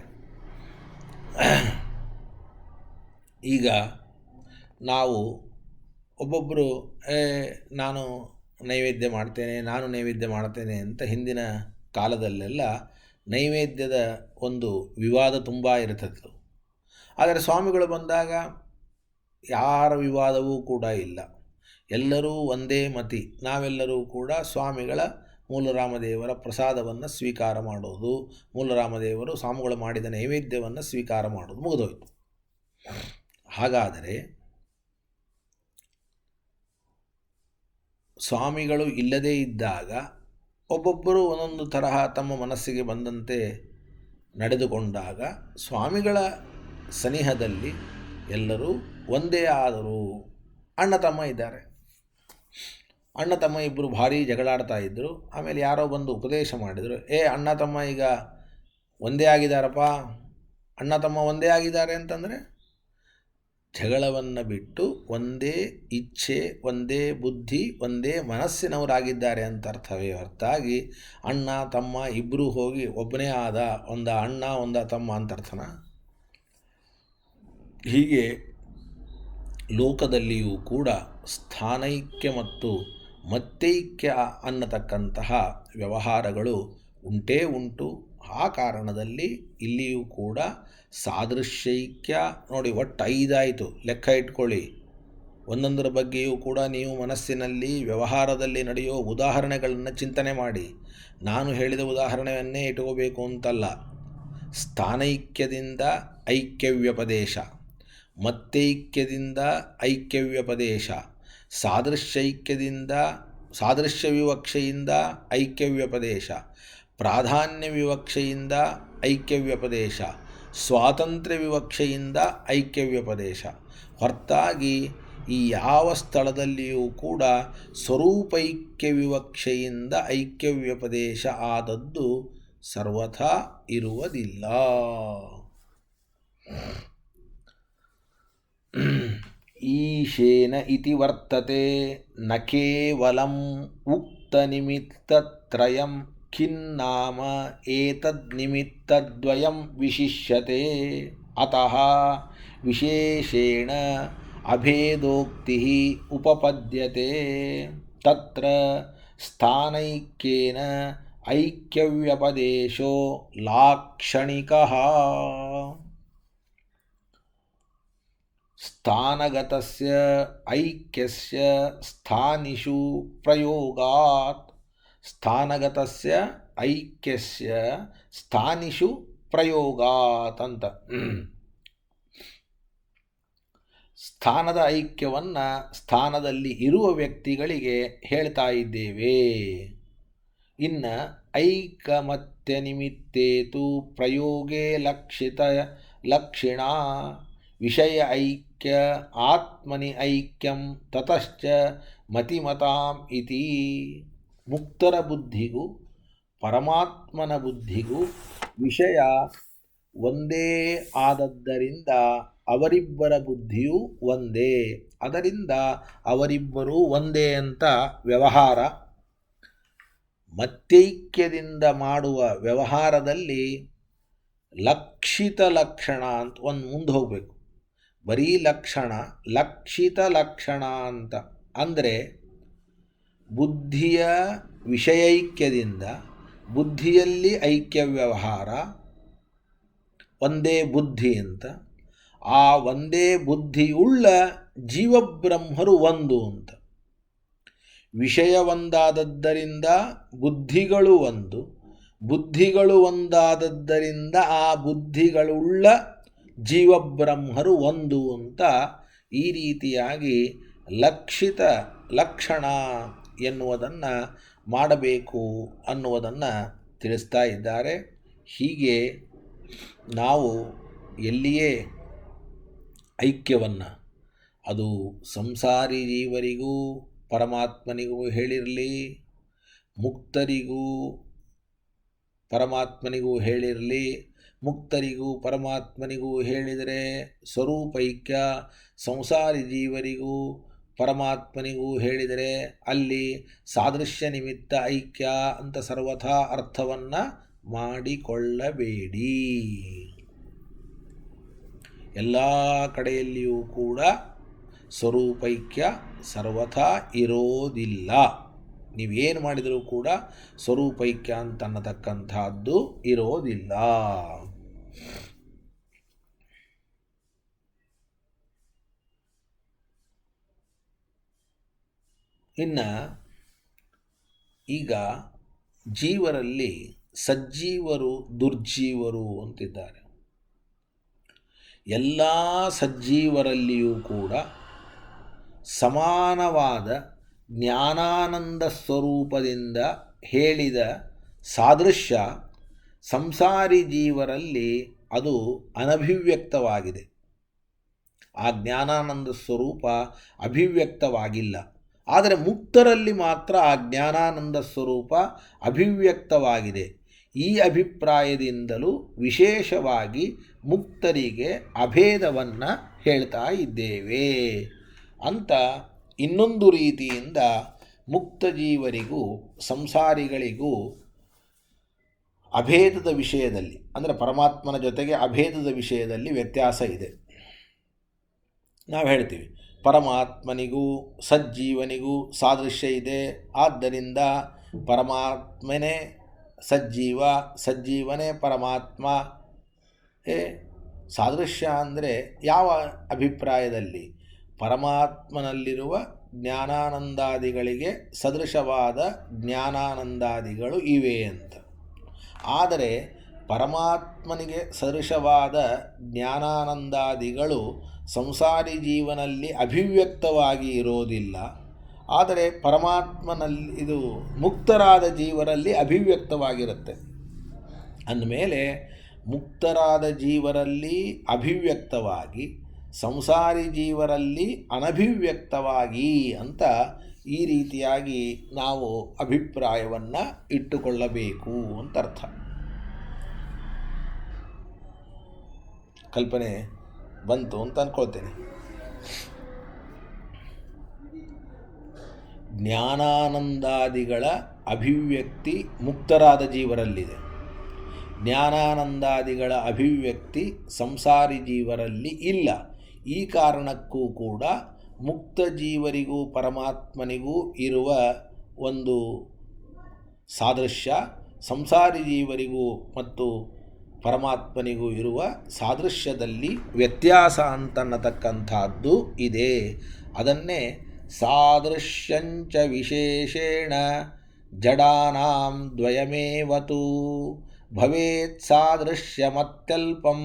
ಈಗ ನಾವು ಒಬ್ಬೊಬ್ಬರು ನಾನು ನೈವೇದ್ಯ ಮಾಡ್ತೇನೆ ಅಂತ ಹಿಂದಿನ ಕಾಲದಲ್ಲೆಲ್ಲ ನೈವೇದ್ಯದ ಒಂದು ವಿವಾದ ತುಂಬ ಇರ್ತದೆ. ಆದರೆ ಸ್ವಾಮಿಗಳು ಬಂದಾಗ ಯಾರ ವಿವಾದವೂ ಕೂಡ ಇಲ್ಲ, ಎಲ್ಲರೂ ಒಂದೇ ಮತಿ. ನಾವೆಲ್ಲರೂ ಕೂಡ ಸ್ವಾಮಿಗಳ ಮೂಲರಾಮದೇವರ ಪ್ರಸಾದವನ್ನು ಸ್ವೀಕಾರ ಮಾಡೋದು, ಮೂಲರಾಮದೇವರು ಸ್ವಾಮಿಗಳು ಮಾಡಿದ ನೈವೇದ್ಯವನ್ನು ಸ್ವೀಕಾರ ಮಾಡೋದು ಮುಗಿದೋಯ್ತು. ಹಾಗಾದರೆ ಸ್ವಾಮಿಗಳು ಇಲ್ಲದೇ ಇದ್ದಾಗ ಒಬ್ಬೊಬ್ಬರು ಒಂದೊಂದು ತರಹ ತಮ್ಮ ಮನಸ್ಸಿಗೆ ಬಂದಂತೆ ನಡೆದುಕೊಂಡಾಗ ಸ್ವಾಮಿಗಳ ಸನಿಹದಲ್ಲಿ ಎಲ್ಲರೂ ಒಂದೇ ಆದರು. ಅಣ್ಣ ತಮ್ಮ ಇದ್ದಾರೆ, ಅಣ್ಣ ತಮ್ಮ ಇಬ್ಬರು ಭಾರೀ ಜಗಳಾಡ್ತಾ ಇದ್ದರು. ಆಮೇಲೆ ಯಾರೋ ಬಂದು ಉಪದೇಶ ಮಾಡಿದರು, ಅಣ್ಣ ತಮ್ಮ ಈಗ ಒಂದೇ ಆಗಿದ್ದಾರಪ್ಪ, ಅಣ್ಣ ತಮ್ಮ ಒಂದೇ ಆಗಿದ್ದಾರೆ ಅಂತಂದರೆ ಜಗಳವನ್ನು ಬಿಟ್ಟು ಒಂದೇ ಇಚ್ಛೆ, ಒಂದೇ ಬುದ್ಧಿ, ಒಂದೇ ಮನಸ್ಸಿನವರಾಗಿದ್ದಾರೆ ಅಂತ ಅರ್ಥವೇ ಹೊರತಾಗಿ ಅಣ್ಣ ತಮ್ಮ ಇಬ್ಬರು ಹೋಗಿ ಒಬ್ಬನೇ ಆದ, ಒಂದ ಅಣ್ಣ ಒಂದ ತಮ್ಮ ಅಂತ ಅರ್ಥನ? ಹೀಗೆ ಲೋಕದಲ್ಲಿಯೂ ಕೂಡ ಸ್ಥಾನೈಕ್ಯ ಮತ್ತು ಮತ್ತೈಕ್ಯ ಅನ್ನತಕ್ಕಂತಹ ವ್ಯವಹಾರಗಳು ಉಂಟೇ ಉಂಟು. ಆ ಕಾರಣದಲ್ಲಿ ಇಲ್ಲಿಯೂ ಕೂಡ ಸಾದೃಶ್ಯೈಕ್ಯ ನೋಡಿ, ಒಟ್ಟು 5 ಆಯಿತು. ಲೆಕ್ಕ ಇಟ್ಕೊಳ್ಳಿ. ಒಂದೊಂದರ ಬಗ್ಗೆಯೂ ಕೂಡ ನೀವು ಮನಸ್ಸಿನಲ್ಲಿ ವ್ಯವಹಾರದಲ್ಲಿ ನಡೆಯೋ ಉದಾಹರಣೆಗಳನ್ನು ಚಿಂತನೆ ಮಾಡಿ. ನಾನು ಹೇಳಿದ ಉದಾಹರಣೆಯನ್ನೇ ಇಟ್ಕೋಬೇಕು ಅಂತಲ್ಲ. ಸ್ಥಾನೈಕ್ಯದಿಂದ ಐಕ್ಯವ್ಯಪದೇಶ, ಮತ್ತೈಕ್ಯದಿಂದ ಐಕ್ಯವ್ಯಪದೇಶ, ಸಾದೃಶ್ಯ ವಿವಕ್ಷೆಯಿಂದ ಐಕ್ಯವ್ಯಪದೇಶ, ಪ್ರಾಧಾನ್ಯ ವಿವಕ್ಷೆಯಿಂದ ಐಕ್ಯವ್ಯಪದೇಶ, ಸ್ವಾತಂತ್ರ್ಯ ವಿವಕ್ಷೆಯಿಂದ ಐಕ್ಯವ್ಯಪದೇಶ. ಹೊರತಾಗಿ ಈ ಯಾವ ಸ್ಥಳದಲ್ಲಿಯೂ ಕೂಡ ಸ್ವರೂಪೈಕ್ಯ ವಿವಕ್ಷೆಯಿಂದ ಐಕ್ಯವ್ಯಪದೇಶ ಆದದ್ದು ಸರ್ವಥಾ ಇರುವುದಿಲ್ಲ. ಈಶೇನ ಇತಿ ವರ್ತತೆ ನ ಕೇವಲಂ ಉಕ್ತನಿಮಿತ್ತತ್ರಯಂ ಖಿನ್ನಾಮ ಏತದ್ನಿಮಿತ್ತದ್ವಯಂ ವಿಶಿಷ್ಯತೆ. ಅತಃ ವಿಶೇಷೇಣ ಅಭೇದೋಕ್ತಿ ಉಪಪದ್ಯತೆ. ತತ್ರ ಸ್ಥಾನೈಕ್ಯೇನ ಐಕ್ಯವ್ಯಪದೇಶೋ ಲಾಕ್ಷಣಿಕಃ. ಸ್ಥಾನಗತಸ್ಯ ಐಕ್ಯಸ್ಯ ಸ್ಥಾನಿಷು ಪ್ರಯೋಗಾತ್. ಸ್ಥಾನಗತಸ್ಯ ಐಕ್ಯಸ್ಯ ಸ್ಥಾನಿಷು ಪ್ರಯೋಗಾತ್ ಅಂತ. ಸ್ಥಾನದ ಐಕ್ಯವನ್ನು ಸ್ಥಾನದಲ್ಲಿ ಇರುವ ವ್ಯಕ್ತಿಗಳಿಗೆ ಹೇಳ್ತಾ ಇದ್ದೇವೆ. ಇನ್ನು ಐಕಮತ್ಯ ನಿಮಿತ್ತೇತು ಪ್ರಯೋಗೇ ಲಕ್ಷಿಣ ವಿಷಯ ಐಕ್ಯ ಆತ್ಮನಿ ಐಕ್ಯಂ ತತಶ್ಚ ಮತಿಮತಾಂ ಇತಿ. ಮುಕ್ತರ ಬುದ್ಧಿಗೂ ಪರಮಾತ್ಮನ ಬುದ್ಧಿಗೂ ವಿಷಯ ಒಂದೇ ಆದದ್ದರಿಂದ ಅವರಿಬ್ಬರ ಬುದ್ಧಿಯೂ ಒಂದೇ. ಅದರಿಂದ ಅವರಿಬ್ಬರೂ ಒಂದೇ ಅಂತ ವ್ಯವಹಾರ. ಮತ್ತೈಕ್ಯದಿಂದ ಮಾಡುವ ವ್ಯವಹಾರದಲ್ಲಿ ಲಕ್ಷಿತ ಲಕ್ಷಣ ಅಂತ ಒಂದು ಮುಂದೆ ಹೋಗಬೇಕು. ಬರೀ ಲಕ್ಷಣ, ಲಕ್ಷಿತ ಲಕ್ಷಣ ಅಂತ ಅಂದರೆ ಬುದ್ಧಿಯ ವಿಷಯೈಕ್ಯದಿಂದ ಬುದ್ಧಿಯಲ್ಲಿ ಐಕ್ಯ ವ್ಯವಹಾರ, ಒಂದೇ ಬುದ್ಧಿ ಅಂತ. ಆ ಒಂದೇ ಬುದ್ಧಿಯುಳ್ಳ ಜೀವಬ್ರಹ್ಮರು ಒಂದು ಅಂತ. ವಿಷಯ ಒಂದಾದದ್ದರಿಂದ ಬುದ್ಧಿಗಳು ಒಂದು, ಬುದ್ಧಿಗಳು ಒಂದಾದದ್ದರಿಂದ ಆ ಬುದ್ಧಿಗಳುಳ್ಳ ಜೀವಬ್ರಹ್ಮರು ಒಂದು ಅಂತ ಈ ರೀತಿಯಾಗಿ ಲಕ್ಷಿತ ಲಕ್ಷಣ ಎನ್ನುವುದನ್ನು ಮಾಡಬೇಕು ಅನ್ನುವುದನ್ನು ತಿಳಿಸ್ತಾ ಇದ್ದಾರೆ. ಹೀಗೆ ನಾವು ಎಲ್ಲಿಯೇ ಐಕ್ಯವನ್ನು, ಅದು ಸಂಸಾರಿ ಜೀವರಿಗೂ ಪರಮಾತ್ಮನಿಗೂ ಹೇಳಿರಲಿ, ಮುಕ್ತರಿಗೂ ಪರಮಾತ್ಮನಿಗೂ ಹೇಳಿರಲಿ, ಮುಕ್ತರಿಗೂ ಪರಮಾತ್ಮನಿಗೂ ಹೇಳಿದರೆ ಸ್ವರೂಪೈಕ್ಯ, ಸಂಸಾರಿ ಜೀವರಿಗೂ ಪರಮಾತ್ಮನಿಗೂ ಹೇಳಿದರೆ ಅಲ್ಲಿ ಸಾದೃಶ್ಯ ನಿಮಿತ್ತ ಐಕ್ಯ ಅಂತ ಸರ್ವಥಾ ಅರ್ಥವನ್ನು ಮಾಡಿಕೊಳ್ಳಬೇಡಿ. ಎಲ್ಲ ಕಡೆಯಲ್ಲಿಯೂ ಕೂಡ ಸ್ವರೂಪೈಕ್ಯ ಸರ್ವಥಾ ಇರೋದಿಲ್ಲ. ನೀವೇನು ಮಾಡಿದರೂ ಕೂಡ ಸ್ವರೂಪೈಕ್ಯ ಅಂತನ್ನತಕ್ಕಂಥದ್ದು ಇರೋದಿಲ್ಲ. ಇನ್ನು ಈಗ ಜೀವರಲ್ಲಿ ಸಜ್ಜೀವರು ದುರ್ಜೀವರು ಅಂತಿದ್ದಾರೆ. ಎಲ್ಲ ಸಜ್ಜೀವರಲ್ಲಿಯೂ ಕೂಡ ಸಮಾನವಾದ ಜ್ಞಾನಾನಂದ ಸ್ವರೂಪದಿಂದ ಹೇಳಿದ ಸಾದೃಶ್ಯ ಸಂಸಾರಿ ಜೀವರಲ್ಲಿ ಅದು ಅನಭಿವ್ಯಕ್ತವಾಗಿದೆ. ಆ ಜ್ಞಾನಾನಂದ ಸ್ವರೂಪ ಅಭಿವ್ಯಕ್ತವಾಗಿಲ್ಲ. ಆದರೆ ಮುಕ್ತರಲ್ಲಿ ಮಾತ್ರ ಆ ಜ್ಞಾನಾನಂದ ಸ್ವರೂಪ ಅಭಿವ್ಯಕ್ತವಾಗಿದೆ. ಈ ಅಭಿಪ್ರಾಯದಿಂದಲೂ ವಿಶೇಷವಾಗಿ ಮುಕ್ತರಿಗೆ ಅಭೇದವನ್ನು ಹೇಳ್ತಾ ಇದ್ದೇವೆ ಅಂತ ಇನ್ನೊಂದು ರೀತಿಯಿಂದ ಮುಕ್ತ ಜೀವರಿಗೂ ಸಂಸಾರಿಗಳಿಗೂ ಅಭೇದದ ವಿಷಯದಲ್ಲಿ, ಅಂದರೆ ಪರಮಾತ್ಮನ ಜೊತೆಗೆ ಅಭೇದದ ವಿಷಯದಲ್ಲಿ ವ್ಯತ್ಯಾಸ ಇದೆ. ನಾವು ಹೇಳ್ತೀವಿ ಪರಮಾತ್ಮನಿಗೂ ಸಜ್ಜೀವನಿಗೂ ಸಾದೃಶ್ಯ ಇದೆ, ಆದ್ದರಿಂದ ಪರಮಾತ್ಮನೇ ಸಜ್ಜೀವ, ಸಜ್ಜೀವನೇ ಪರಮಾತ್ಮ. ಸಾದೃಶ್ಯ ಅಂದರೆ ಯಾವ ಅಭಿಪ್ರಾಯದಲ್ಲಿ? ಪರಮಾತ್ಮನಲ್ಲಿರುವ ಜ್ಞಾನಾನಂದಾದಿಗಳಿಗೆ ಸದೃಶವಾದ ಜ್ಞಾನಾನಂದಾದಿಗಳು ಇವೆ ಅಂತ. ಆದರೆ ಪರಮಾತ್ಮನಿಗೆ ಸದೃಶವಾದ ಜ್ಞಾನಾನಂದಾದಿಗಳು ಸಂಸಾರಿ ಜೀವನಲ್ಲಿ ಅಭಿವ್ಯಕ್ತವಾಗಿ ಇರೋದಿಲ್ಲ. ಆದರೆ ಪರಮಾತ್ಮನಲ್ಲಿ ಇದು ಮುಕ್ತರಾದ ಜೀವರಲ್ಲಿ ಅಭಿವ್ಯಕ್ತವಾಗಿರುತ್ತೆ. ಅಂದಮೇಲೆ ಮುಕ್ತರಾದ ಜೀವರಲ್ಲಿ ಅಭಿವ್ಯಕ್ತವಾಗಿ ಸಂಸಾರಿ ಜೀವರಲ್ಲಿ ಅನಭಿವ್ಯಕ್ತವಾಗಿ ಅಂತ ಈ ರೀತಿಯಾಗಿ ನಾವು ಅಭಿಪ್ರಾಯವನ್ನು ಇಟ್ಟುಕೊಳ್ಳಬೇಕು ಅಂತ ಅರ್ಥ. ಕಲ್ಪನೆ ಬಂತು ಅಂತ ಅಂದ್ಕೊಳ್ತೇನೆ. ಜ್ಞಾನಾನಂದಾದಿಗಳ ಅಭಿವ್ಯಕ್ತಿ ಮುಕ್ತರಾದ ಜೀವರಲ್ಲಿದೆ, ಜ್ಞಾನಾನಂದಾದಿಗಳ ಅಭಿವ್ಯಕ್ತಿ ಸಂಸಾರಿ ಜೀವರಲ್ಲಿ ಇಲ್ಲ. ಈ ಕಾರಣಕ್ಕೂ ಕೂಡ ಮುಕ್ತ ಜೀವರಿಗೂ ಪರಮಾತ್ಮನಿಗೂ ಇರುವ ಒಂದು ಸಾದೃಶ್ಯ ಸಂಸಾರಿ ಜೀವರಿಗೂ ಮತ್ತು ಪರಮಾತ್ಮನಿಗೂ ಇರುವ ಸಾದೃಶ್ಯದಲ್ಲಿ ವ್ಯತ್ಯಾಸ ಅಂತನ್ನತಕ್ಕಂಥದ್ದು ಇದೆ. ಅದನ್ನೇ ಸಾದೃಶ್ಯಂಚ ವಿಶೇಷೇಣ ಜಡಾನಾಂ ದ್ವಯಮೇವತು ಭವೇತ್ ಸಾದೃಶ್ಯಮತ್ಯಲ್ಪಂ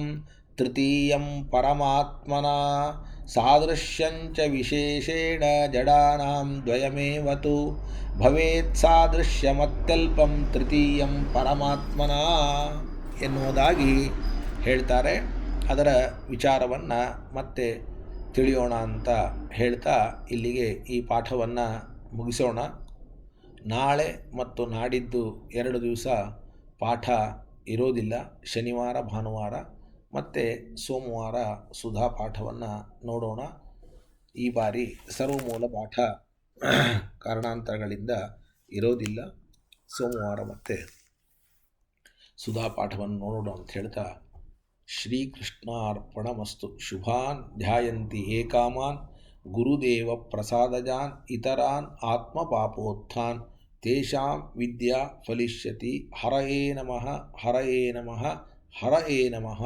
ತೃತೀಯಂ ಪರಮಾತ್ಮನ. ಸಾದೃಶ್ಯಂಚ ವಿಶೇಷೇಣ ಜಡಾನಾಂ ದ್ವಯಮೇವತು ಭವೇತ್ ಸಾದೃಶ್ಯಮತ್ಯಲ್ಪಂ ತೃತೀಯಂ ಪರಮಾತ್ಮನ ಎನ್ನುವುದಾಗಿ ಹೇಳ್ತಾರೆ. ಅದರ ವಿಚಾರವನ್ನು ಮತ್ತೆ ತಿಳಿಯೋಣ ಅಂತ ಹೇಳ್ತಾ ಇಲ್ಲಿಗೆ ಈ ಪಾಠವನ್ನು ಮುಗಿಸೋಣ. ನಾಳೆ ಮತ್ತು ನಾಡಿದ್ದು 2 ದಿವಸ ಪಾಠ ಇರೋದಿಲ್ಲ. ಶನಿವಾರ ಭಾನುವಾರ ಮತ್ತು ಸೋಮವಾರ ಸುಧಾ ಪಾಠವನ್ನು ನೋಡೋಣ. ಈ ಬಾರಿ ಸರ್ವಮೂಲ ಪಾಠ ಕಾರಣಾಂತರಗಳಿಂದ ಇರೋದಿಲ್ಲ. ಸೋಮವಾರ ಮತ್ತೆ ಸುಧಾ ಪಾಠವನ್ನು ನೋಡೋಣ ಅಂತ ಹೇಳ್ತಾ ಶ್ರೀಕೃಷ್ಣಾರ್ಪಣಮಸ್ತು. ಶುಭಾನ್ ಧ್ಯಾಯಂತಿ ಏಕಾಮಾನ್ ಗುರುದೇವ ಪ್ರಸಾದಜಾನ್ ಇತರಾನ್ ಆತ್ಮಪಾಪೋತ್ಥಾನ್ ತೇಷಾಂ ವಿದ್ಯಾ ಫಲಿಷ್ಯತಿ. ಹರಯೇ ನಮಃ ಹರಯೇ ನಮಃ ಹರಯೇ ನಮಃ.